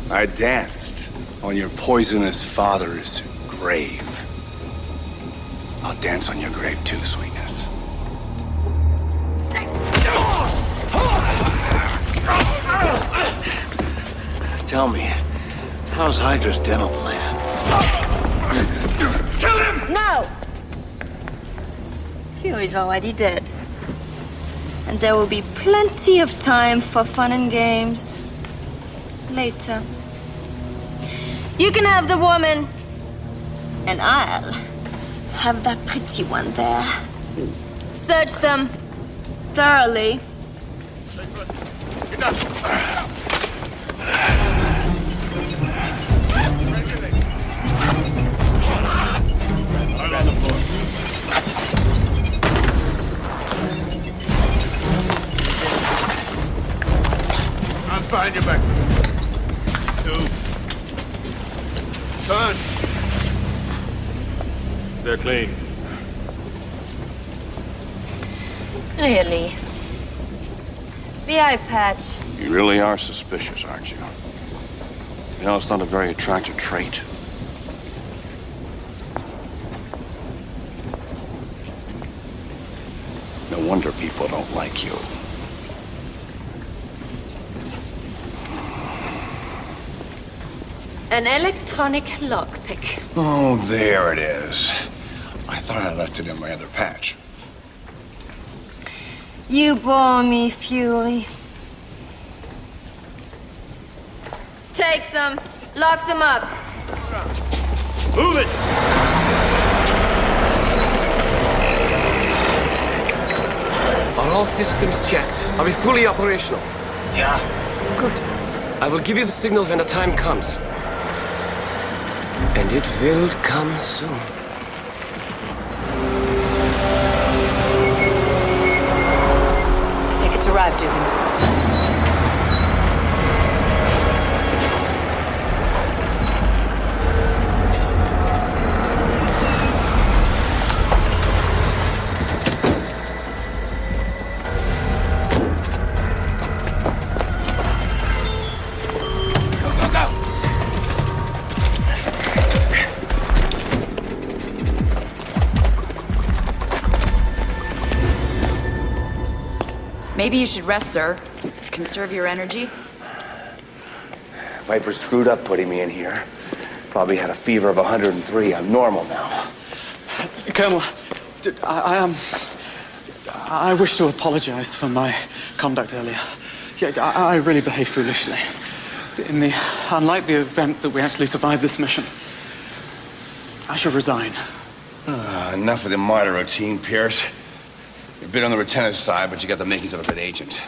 I danced on your poisonous father's grave. I'll dance on your grave too, sweetness. Tell me, how's Hydra's dental plan? Kill him! No! Fury's already dead. And there will be plenty of time for fun and games later. You can have the woman, and I'll have that pretty one there. Search them thoroughly. I'm behind your back. 2. Turn. They're clean. Really? The eye patch. You really are suspicious, aren't you? You know, it's not a very attractive trait. No wonder people don't like you. An electronic lockpick. Oh, there it is. I thought I left it in my other patch. You bore me, Fury. Take them. Lock them up. Move it! Are all systems checked? Are we fully operational? Yeah. Good. I will give you the signal when the time comes. And it will come soon. I think it's arrived, Dugan. Maybe you should rest, sir. Conserve your energy. Viper screwed up putting me in here. Probably had a fever of 103. I'm normal now. Colonel, I wish to apologize for my conduct earlier. Yeah, I really behaved foolishly. In the unlikely event that we actually survive this mission, I should resign. Enough of the martyr routine, Pierce. You're a bit on the lieutenant's side, but you got the makings of a good agent.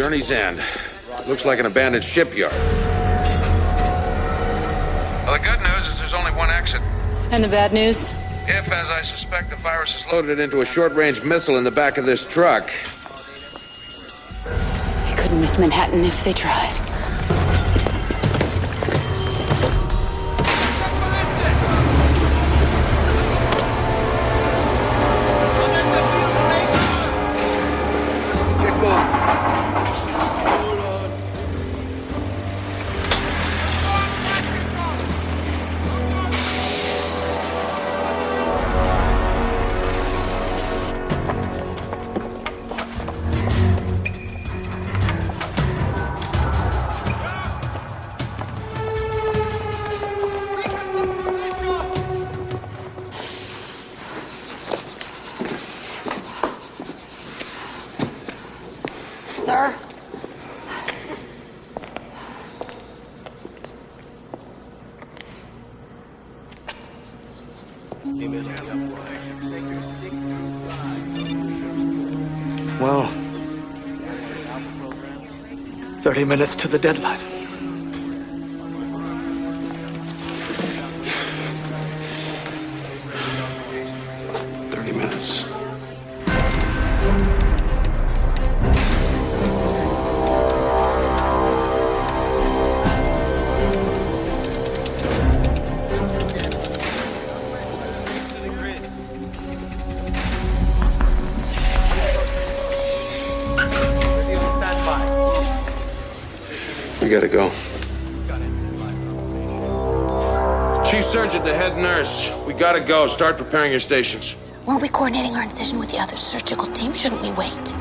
Journey's End. Looks like an abandoned shipyard. Well, the good news is there's only one exit. And the bad news? If, as I suspect, the virus is loaded into a short-range missile in the back of this truck. They couldn't miss Manhattan if they tried. Sir? Well, 30 minutes to the deadline. We gotta go. Chief Surgeon to head nurse. We gotta go. Start preparing your stations. Weren't we coordinating our incision with the other surgical team? Shouldn't we wait?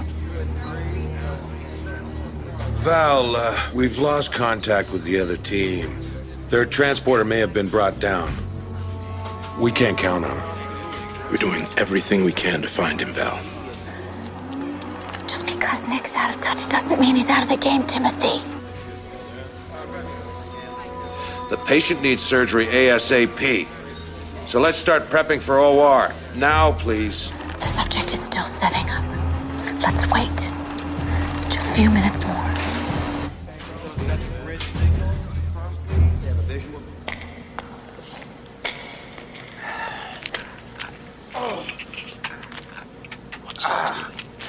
Val, we've lost contact with the other team. Their transporter may have been brought down. We can't count on him. We're doing everything we can to find him, Val. Just because Nick's out of touch doesn't mean he's out of the game, Timothy. The patient needs surgery ASAP. So let's start prepping for OR. Now, please. The subject is still setting up. Let's wait. Just a few minutes more.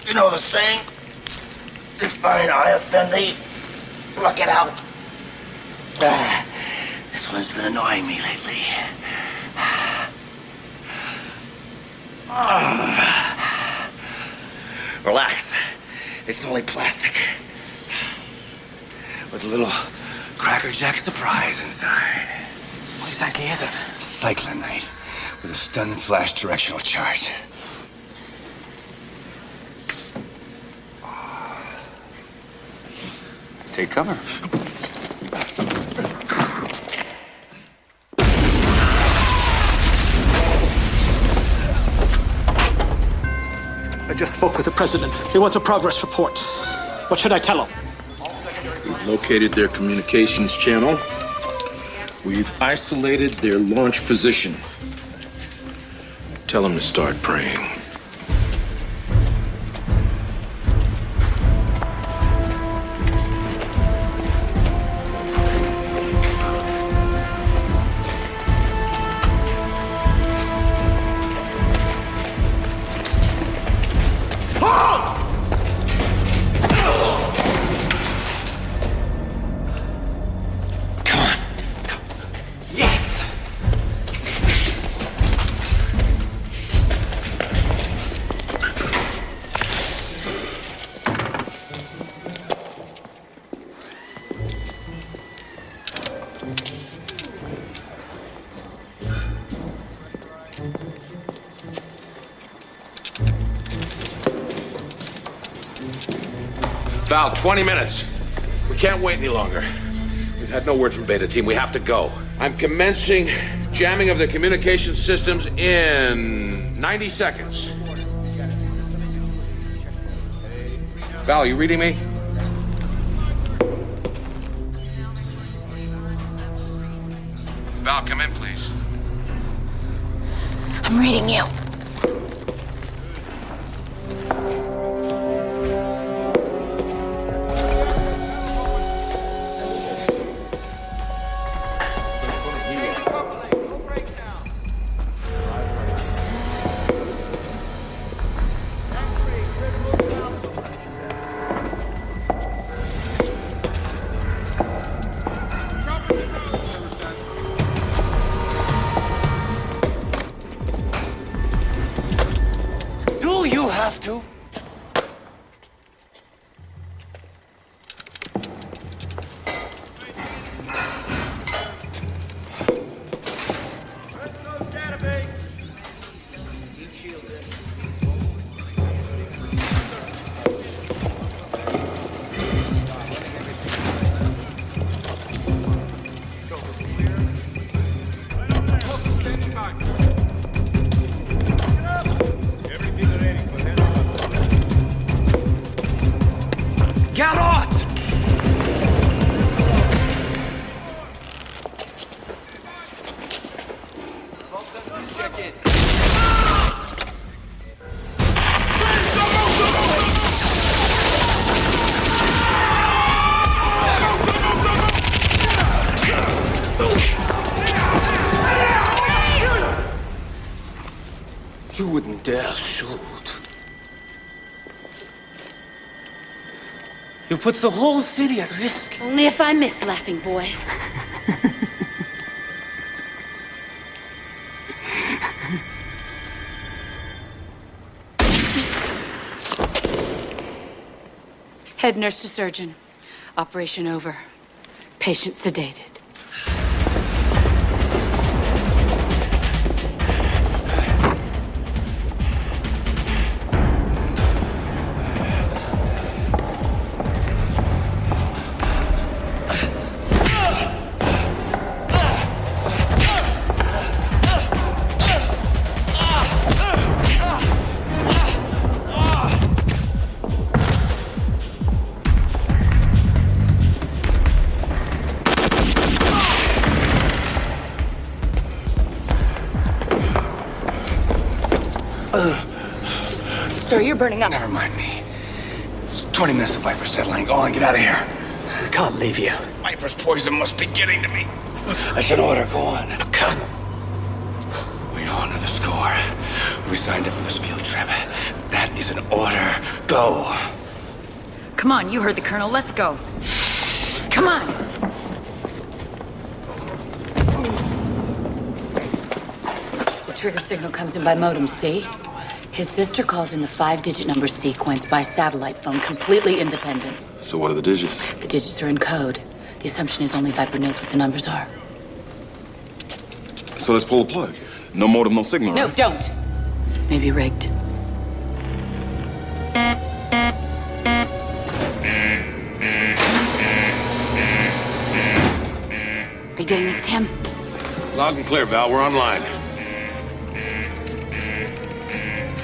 You know the saying? If mine eye offend thee, pluck it out. This one's been annoying me lately. Relax. It's only plastic. With a little Cracker Jack surprise inside. What exactly is it? Cyclonite with a stun flash directional charge. Take cover. I just spoke with the president. He wants a progress report. What should I tell him? We've located their communications channel. We've isolated their launch position. Tell them to start praying. Val, 20 minutes. We can't wait any longer. We've had no word from Beta Team. We have to go. I'm commencing jamming of the communication systems in 90 seconds. Val, you reading me? Val, come in, please. I'm reading you. Well, shoot. You put the whole city at risk. Only if I miss, laughing boy. Head nurse to surgeon. Operation over. Patient sedated. Sir, you're burning up. Never mind me. It's 20 minutes of Viper's deadline. Go on, get out of here. I can't leave you. Viper's poison must be getting to me. That's an order. Go on. Colonel. We honor the score. We signed up for this field trip. That is an order. Go. Come on, you heard the Colonel. Let's go. Come on. The trigger signal comes in by modem, see? His sister calls in the 5-digit number sequence by satellite phone, completely independent. So what are the digits? The digits are in code. The assumption is only Viper knows what the numbers are. So let's pull the plug. No modem, no signal, No, right? don't. Maybe rigged. Are you getting this, Tim? Loud and clear, Val. We're online.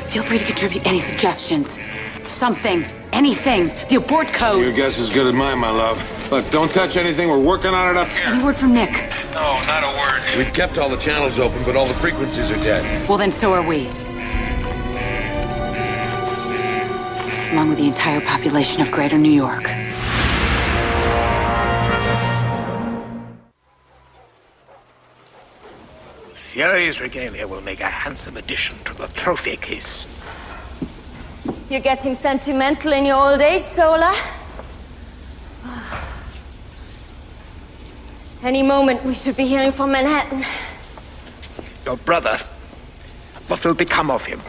Feel free to contribute any suggestions. Something. Anything. The abort code. Your guess is as good as mine, my love. Look, don't touch anything. We're working on it up here. Any word from Nick? No, not a word. We've kept all the channels open, but all the frequencies are dead. Well, then so are we. Along with the entire population of Greater New York. Fury's regalia will make a handsome addition to the trophy case. You're getting sentimental in your old age, Sola. Any moment we should be hearing from Manhattan. Your brother, what will become of him?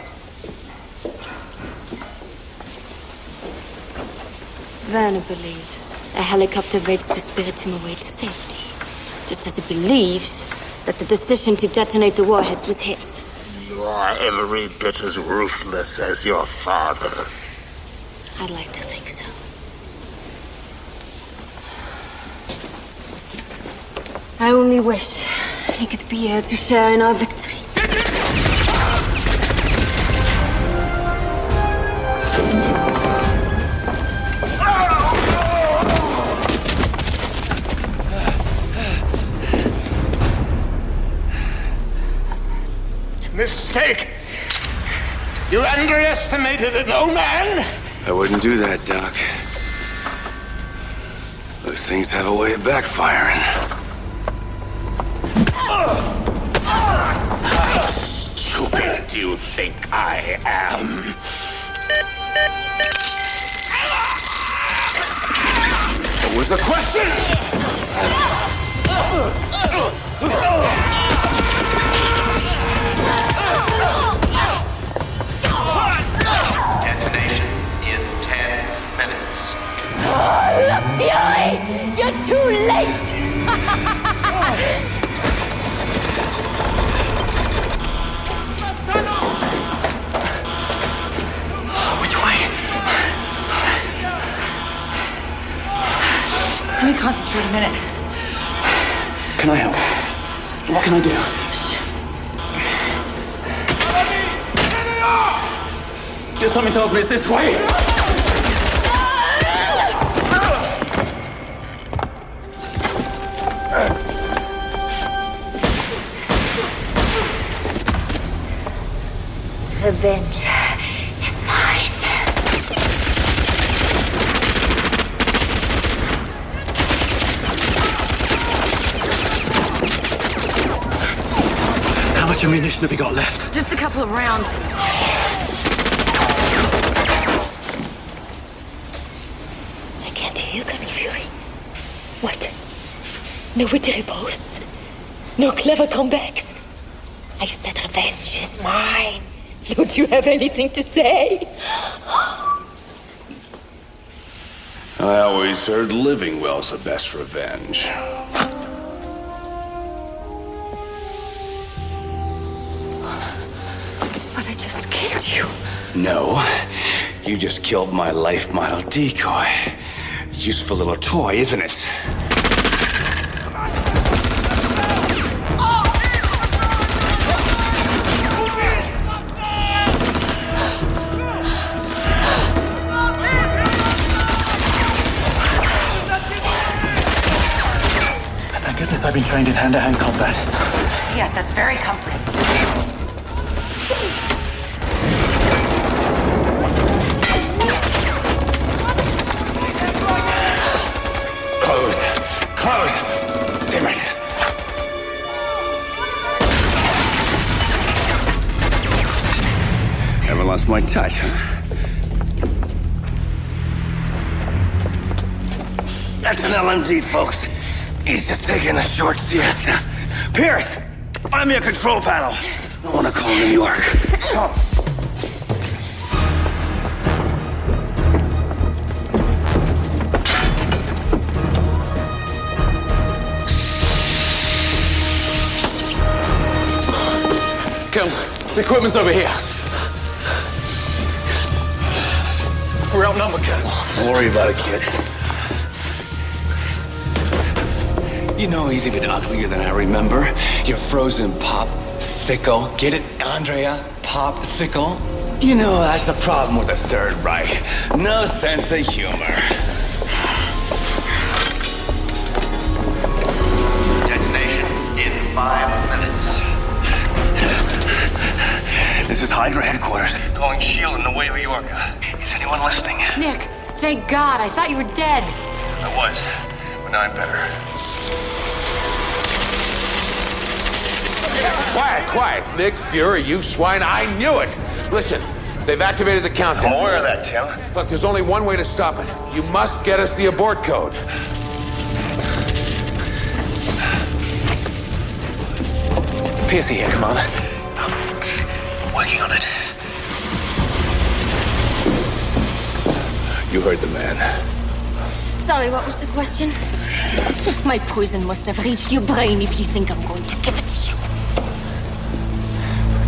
Werner believes a helicopter waits to spirit him away to safety. Just as he believes that the decision to detonate the warheads was his. You are every bit as ruthless as your father. I'd like to think so. I only wish he could be here to share in our victory. Mistake! You underestimated an old man? I wouldn't do that, Doc. Those things have a way of backfiring. How stupid do you think I am? What was the question? Detonation in 10 minutes. Look, Fury! You're too late! Which way? Let me concentrate a minute. Can I help? What can I do? Just something tells me it's this way. Revenge is mine. How much ammunition have we got left? Just a couple of rounds. No witty riposte. No clever comebacks. I said revenge is mine. Don't you have anything to say? I always heard living well's the best revenge. But I just killed you. No, you just killed my life model decoy. Useful little toy, isn't it? Thank goodness I've been trained in hand-to-hand combat. Yes, that's very comforting. Close. Close. Damn it. Never lost my touch, huh? That's an LMD, folks. He's just taking a short siesta. Pierce, find me a control panel. I want to call New York. Come. Come, the equipment's over here. We're outnumbered, Colonel. Don't worry about it, kid. You know he's even uglier than I remember. Your frozen pop-sickle. Get it, Andrea? Pop-sickle? You know, that's the problem with the Third Reich. No sense of humor. Detonation in 5 minutes. This is Hydra headquarters. Calling S.H.I.E.L.D. in the way of Yorka. Is anyone listening? Nick, thank God. I thought you were dead. I was, but now I'm better. Quiet, quiet. Nick Fury, you swine. I knew it. Listen, they've activated the countdown. I'm aware of that, Tim. Look, there's only one way to stop it. You must get us the abort code. Pierce here, Commander. Working on it. You heard the man. Sorry, what was the question? My poison must have reached your brain if you think I'm going to give it to you.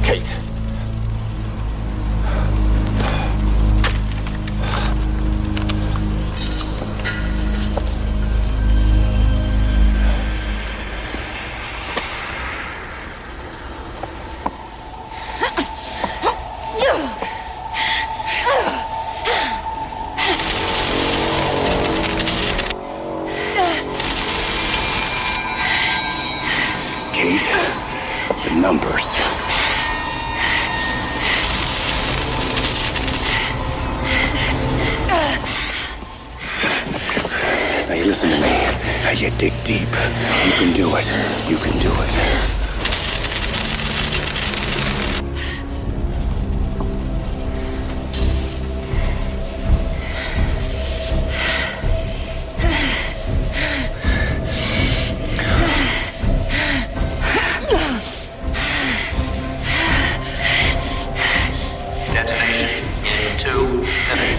Kate. Kate, the numbers. Now you listen to me. Now you dig deep. You can do it. You can do it.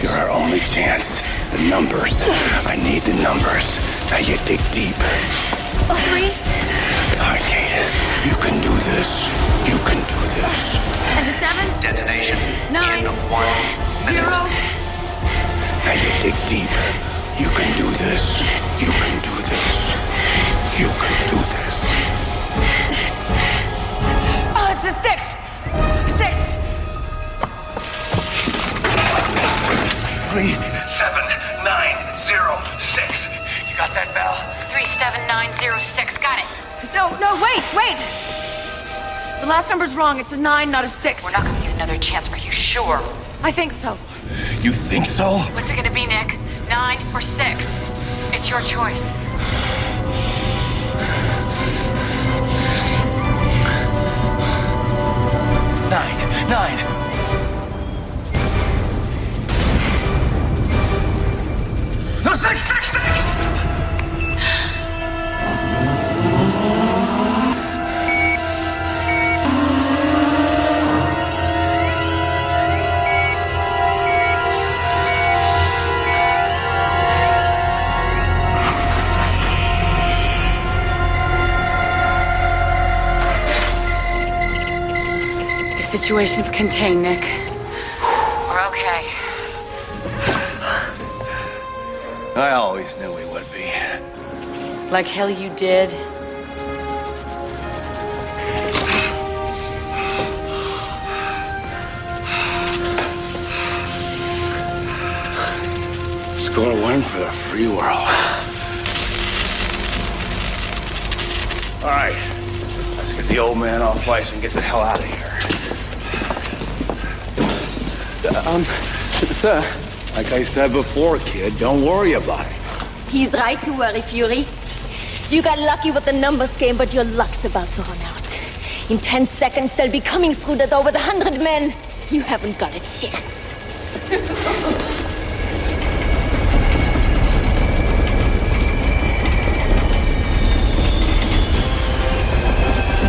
You're our only chance. The numbers. I need the numbers. Now you dig deep. 3. All right, Kate. You can do this. You can do this. And a 7. Detonation 9. in 1 minute. 0. Now you dig deep. You can do this. You can do this. You can do this. Oh, it's a 6. 6. 3, 7, 9, 0, 6. You got that, Val? 37906. Got it. No, wait! The last number's wrong. It's a 9, not a 6. We're not gonna give you another chance. Are you sure? I think so. You think so? What's it gonna be, Nick? 9 or 6? It's your choice. Nine. No, 6. Situation's contained, Nick. We're okay. I always knew we would be. Like hell you did. Score one for the free world. All right, let's get the old man off ice and get the hell out of here. Sir. Like I said before, kid, don't worry about it. He's right to worry, Fury. You got lucky with the numbers game, but your luck's about to run out. In 10 seconds, they'll be coming through the door with 100 men. You haven't got a chance.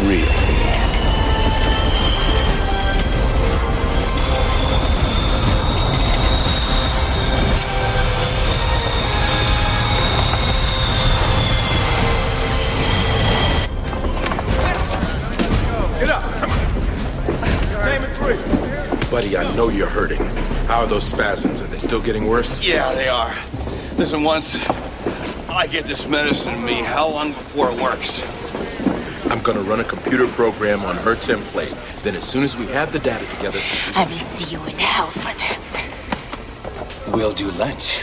Really? Get up! Come on. Name it 3. Buddy, I know you're hurting. How are those spasms? Are they still getting worse? Yeah, they are. Listen, once I get this medicine in me, how long before it works? I'm gonna run a computer program on her template. Then as soon as we have the data together... I will see you in hell for this. We'll do lunch.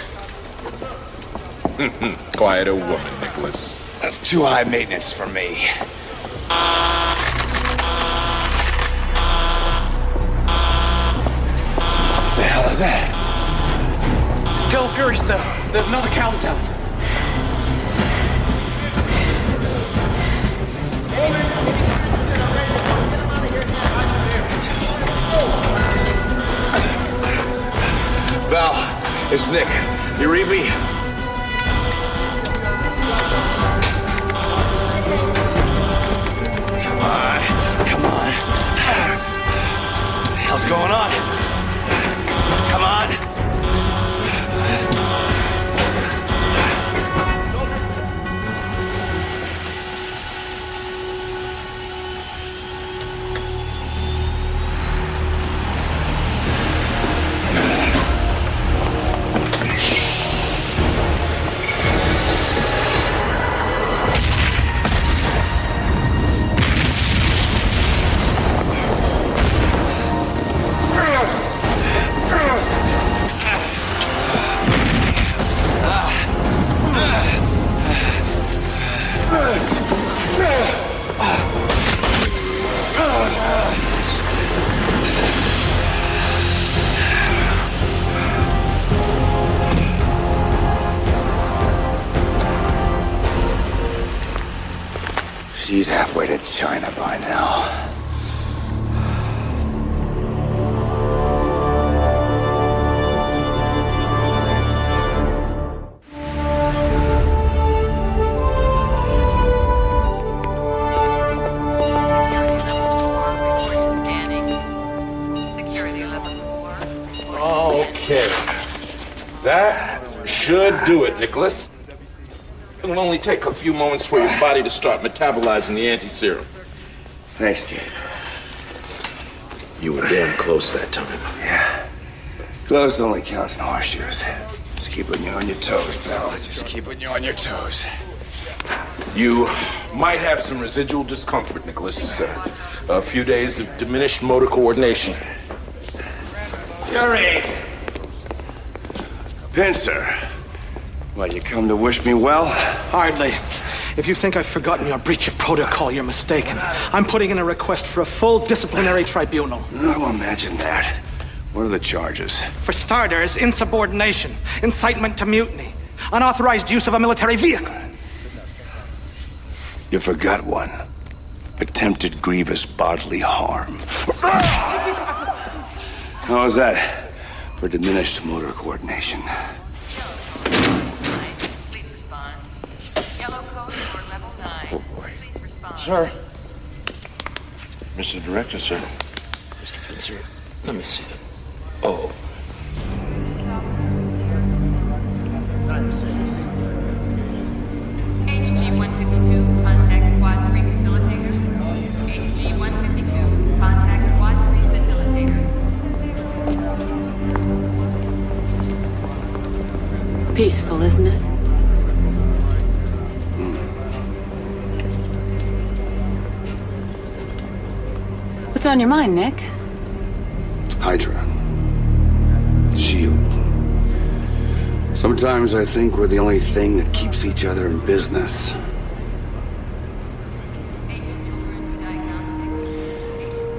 Quieter woman, Nicholas. That's too high maintenance for me. What the hell is that? Girl Fury, sir. There's another countdown. Val, it's Nick. You read me? Come on. Come on. What the hell's going on? Come on. She's halfway to China by now. Okay. That should do it, Nicholas. It'll only take a few moments for your body to start metabolizing the anti-serum. Thanks, kid. You were damn close that time. Yeah. Close only counts in horseshoes. Just keeping you on your toes, pal. Just keeping you on your toes. You might have some residual discomfort, Nicholas. A few days of diminished motor coordination. Fury! Pincer. Well, you come to wish me well? Hardly. If you think I've forgotten your breach of protocol, you're mistaken. I'm putting in a request for a full disciplinary tribunal. I'll imagine that. What are the charges? For starters, insubordination, incitement to mutiny, unauthorized use of a military vehicle. You forgot one. Attempted grievous bodily harm. How is that for diminished motor coordination? Oh, boy. Sir. Mr. Director, sir. Mr. Pincer, let me see them. Oh. HG-152, contact Quad 3 facilitator. HG-152, contact Quad 3 facilitator. on your mind, Nick? Hydra. S.H.I.E.L.D. Sometimes I think we're the only thing that keeps each other in business.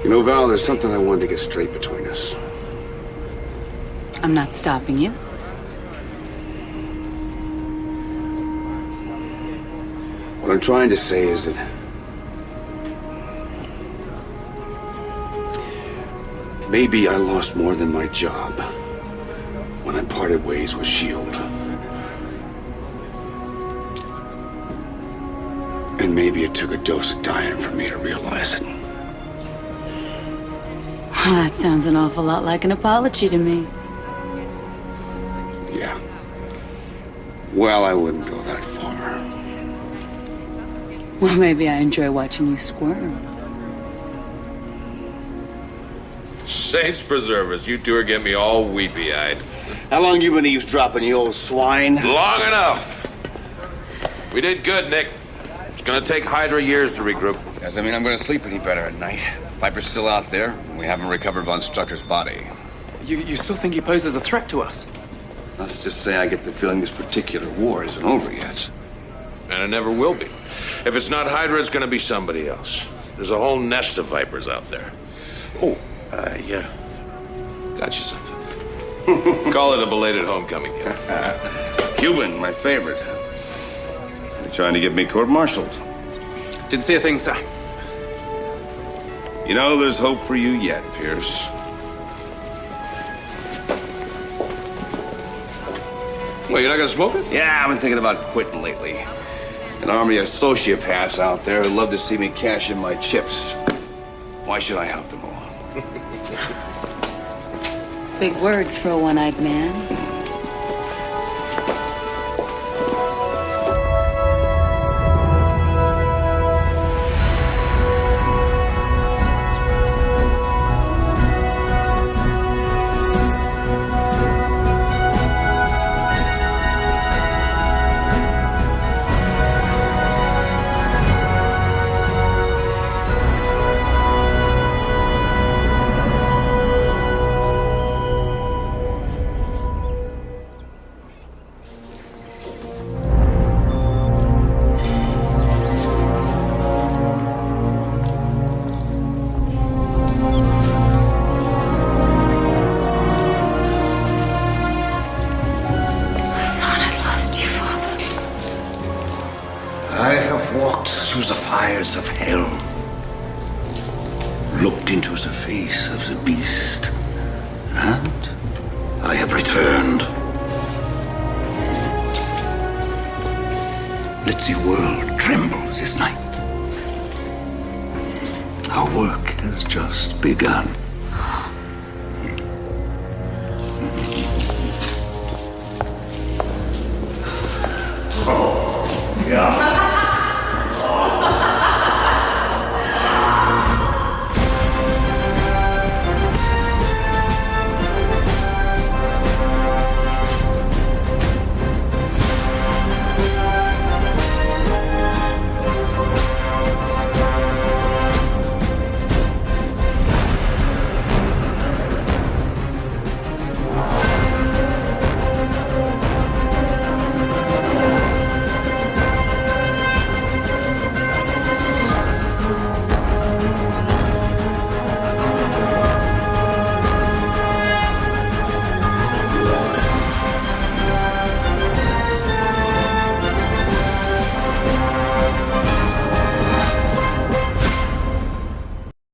You know, Val, there's something I wanted to get straight between us. I'm not stopping you. What I'm trying to say is that maybe I lost more than my job when I parted ways with S.H.I.E.L.D. And maybe it took a dose of dying for me to realize it. That sounds an awful lot like an apology to me. Yeah. Well, I wouldn't go that far. Well, maybe I enjoy watching you squirm. Saints preserve us. You two are getting me all weepy-eyed. How long you been eavesdropping, you old swine? Long enough. We did good, Nick. It's gonna take Hydra years to regroup. Does that mean I'm gonna sleep any better at night? Viper's still out there, and we haven't recovered Von Strucker's body. You still think he poses a threat to us? Let's just say I get the feeling this particular war isn't over yet. And it never will be. If it's not Hydra, it's gonna be somebody else. There's a whole nest of Vipers out there. Oh, yeah. Got you something. Call it a belated homecoming gift. Cuban, my favorite. You're trying to get me court-martialed. Didn't see a thing, sir. You know, there's hope for you yet, Pierce. Well, you're not gonna smoke it? Yeah, I've been thinking about quitting lately. An army of sociopaths out there who'd love to see me cash in my chips. Why should I help them along? Big words for a one-eyed man. I have walked through the fires of hell, looked into the face of the beast, and I have returned. Let the world tremble this night. Our work has just begun. Oh, yeah.